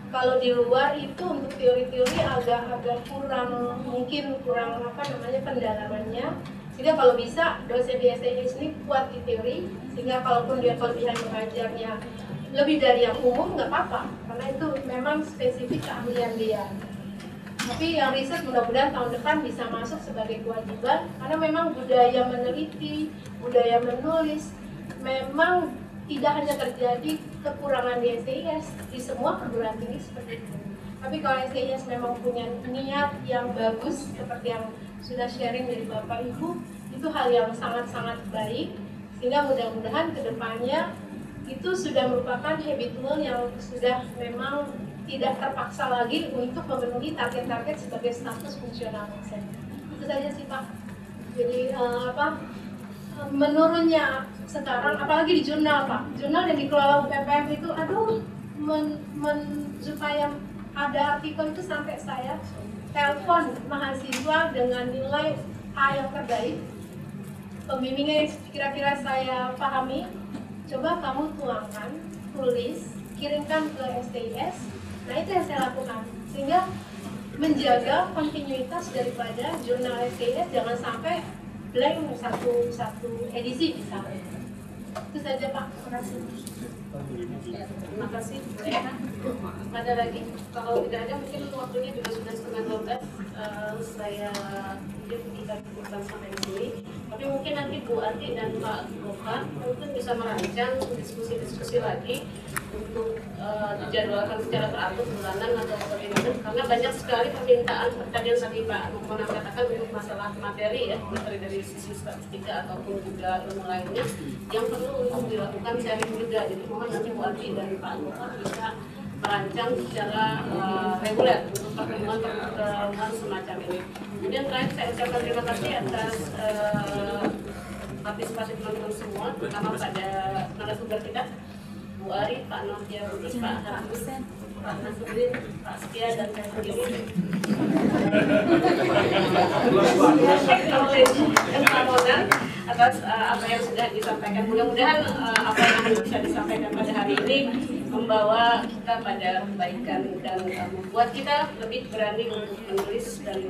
kalau di luar itu untuk teori-teori agak kurang, mungkin kurang pendalamannya. Sehingga kalau bisa dosen di STIS ini kuat di teori, sehingga kalaupun dia kelebihan mengajarnya lebih dari yang umum nggak apa-apa, karena itu memang spesifik keahlian dia. Tapi yang riset mudah-mudahan tahun depan bisa masuk sebagai kewajiban, karena memang budaya meneliti, budaya menulis memang tidak hanya terjadi kekurangan di STIS, di semua perguruan tinggi seperti itu. Tapi kalau STIS memang punya niat yang bagus, seperti yang sudah sharing dari Bapak Ibu, itu hal yang sangat-sangat baik, sehingga mudah-mudahan kedepannya itu sudah merupakan habitual yang sudah memang tidak terpaksa lagi untuk memenuhi target-target sebagai status fungsional dosen. Itu saja sih Pak. Jadi menurunnya sekarang, apalagi di jurnal Pak, jurnal yang dikelola UPPM itu, supaya ada artikel itu sampai saya telepon mahasiswa dengan nilai A yang terbaik, pembimbingnya kira-kira saya pahami, coba kamu tuangkan, tulis, kirimkan ke STIS. Nah itu yang saya lakukan, sehingga menjaga kontinuitas daripada jurnal STIS, jangan sampai blank satu edisi misalnya. Itu saja Pak, terima kasih. Terima kasih. Ada lagi? Kalau tidak ada, mungkin waktunya juga sudah 11:30. Saya pikir kita cukupkan sampai di sini. Tapi mungkin nanti Bu Ati dan Pak Gofar mungkin bisa merancang diskusi-diskusi lagi untuk dijadwalkan secara teratur bulanan atau bagaimana, karena banyak sekali permintaan tadi yang tadi Pak Nukmana katakan untuk masalah materi ya, materi dari sisi statistika ataupun juga ilmu lainnya yang perlu untuk dilakukan sharing juga. Jadi mohon nanti Bu Ati dan Pak Gofar bisa merancang secara reguler untuk pertemuan semacam ini. Kemudian terakhir saya ucapkan terima kasih atas partisipasi teman-teman semua, terutama pada narasumber kita, Bu Ari, Pak Novia Budi, Pak Harus, Pak Nasruddin, Pak Setia, dan saya sendiri. Dan Pak Monan atas apa yang sudah disampaikan. Mudah-mudahan apa yang bisa disampaikan pada hari ini membawa kita pada kebaikan dan membuat kita lebih berani untuk menulis dan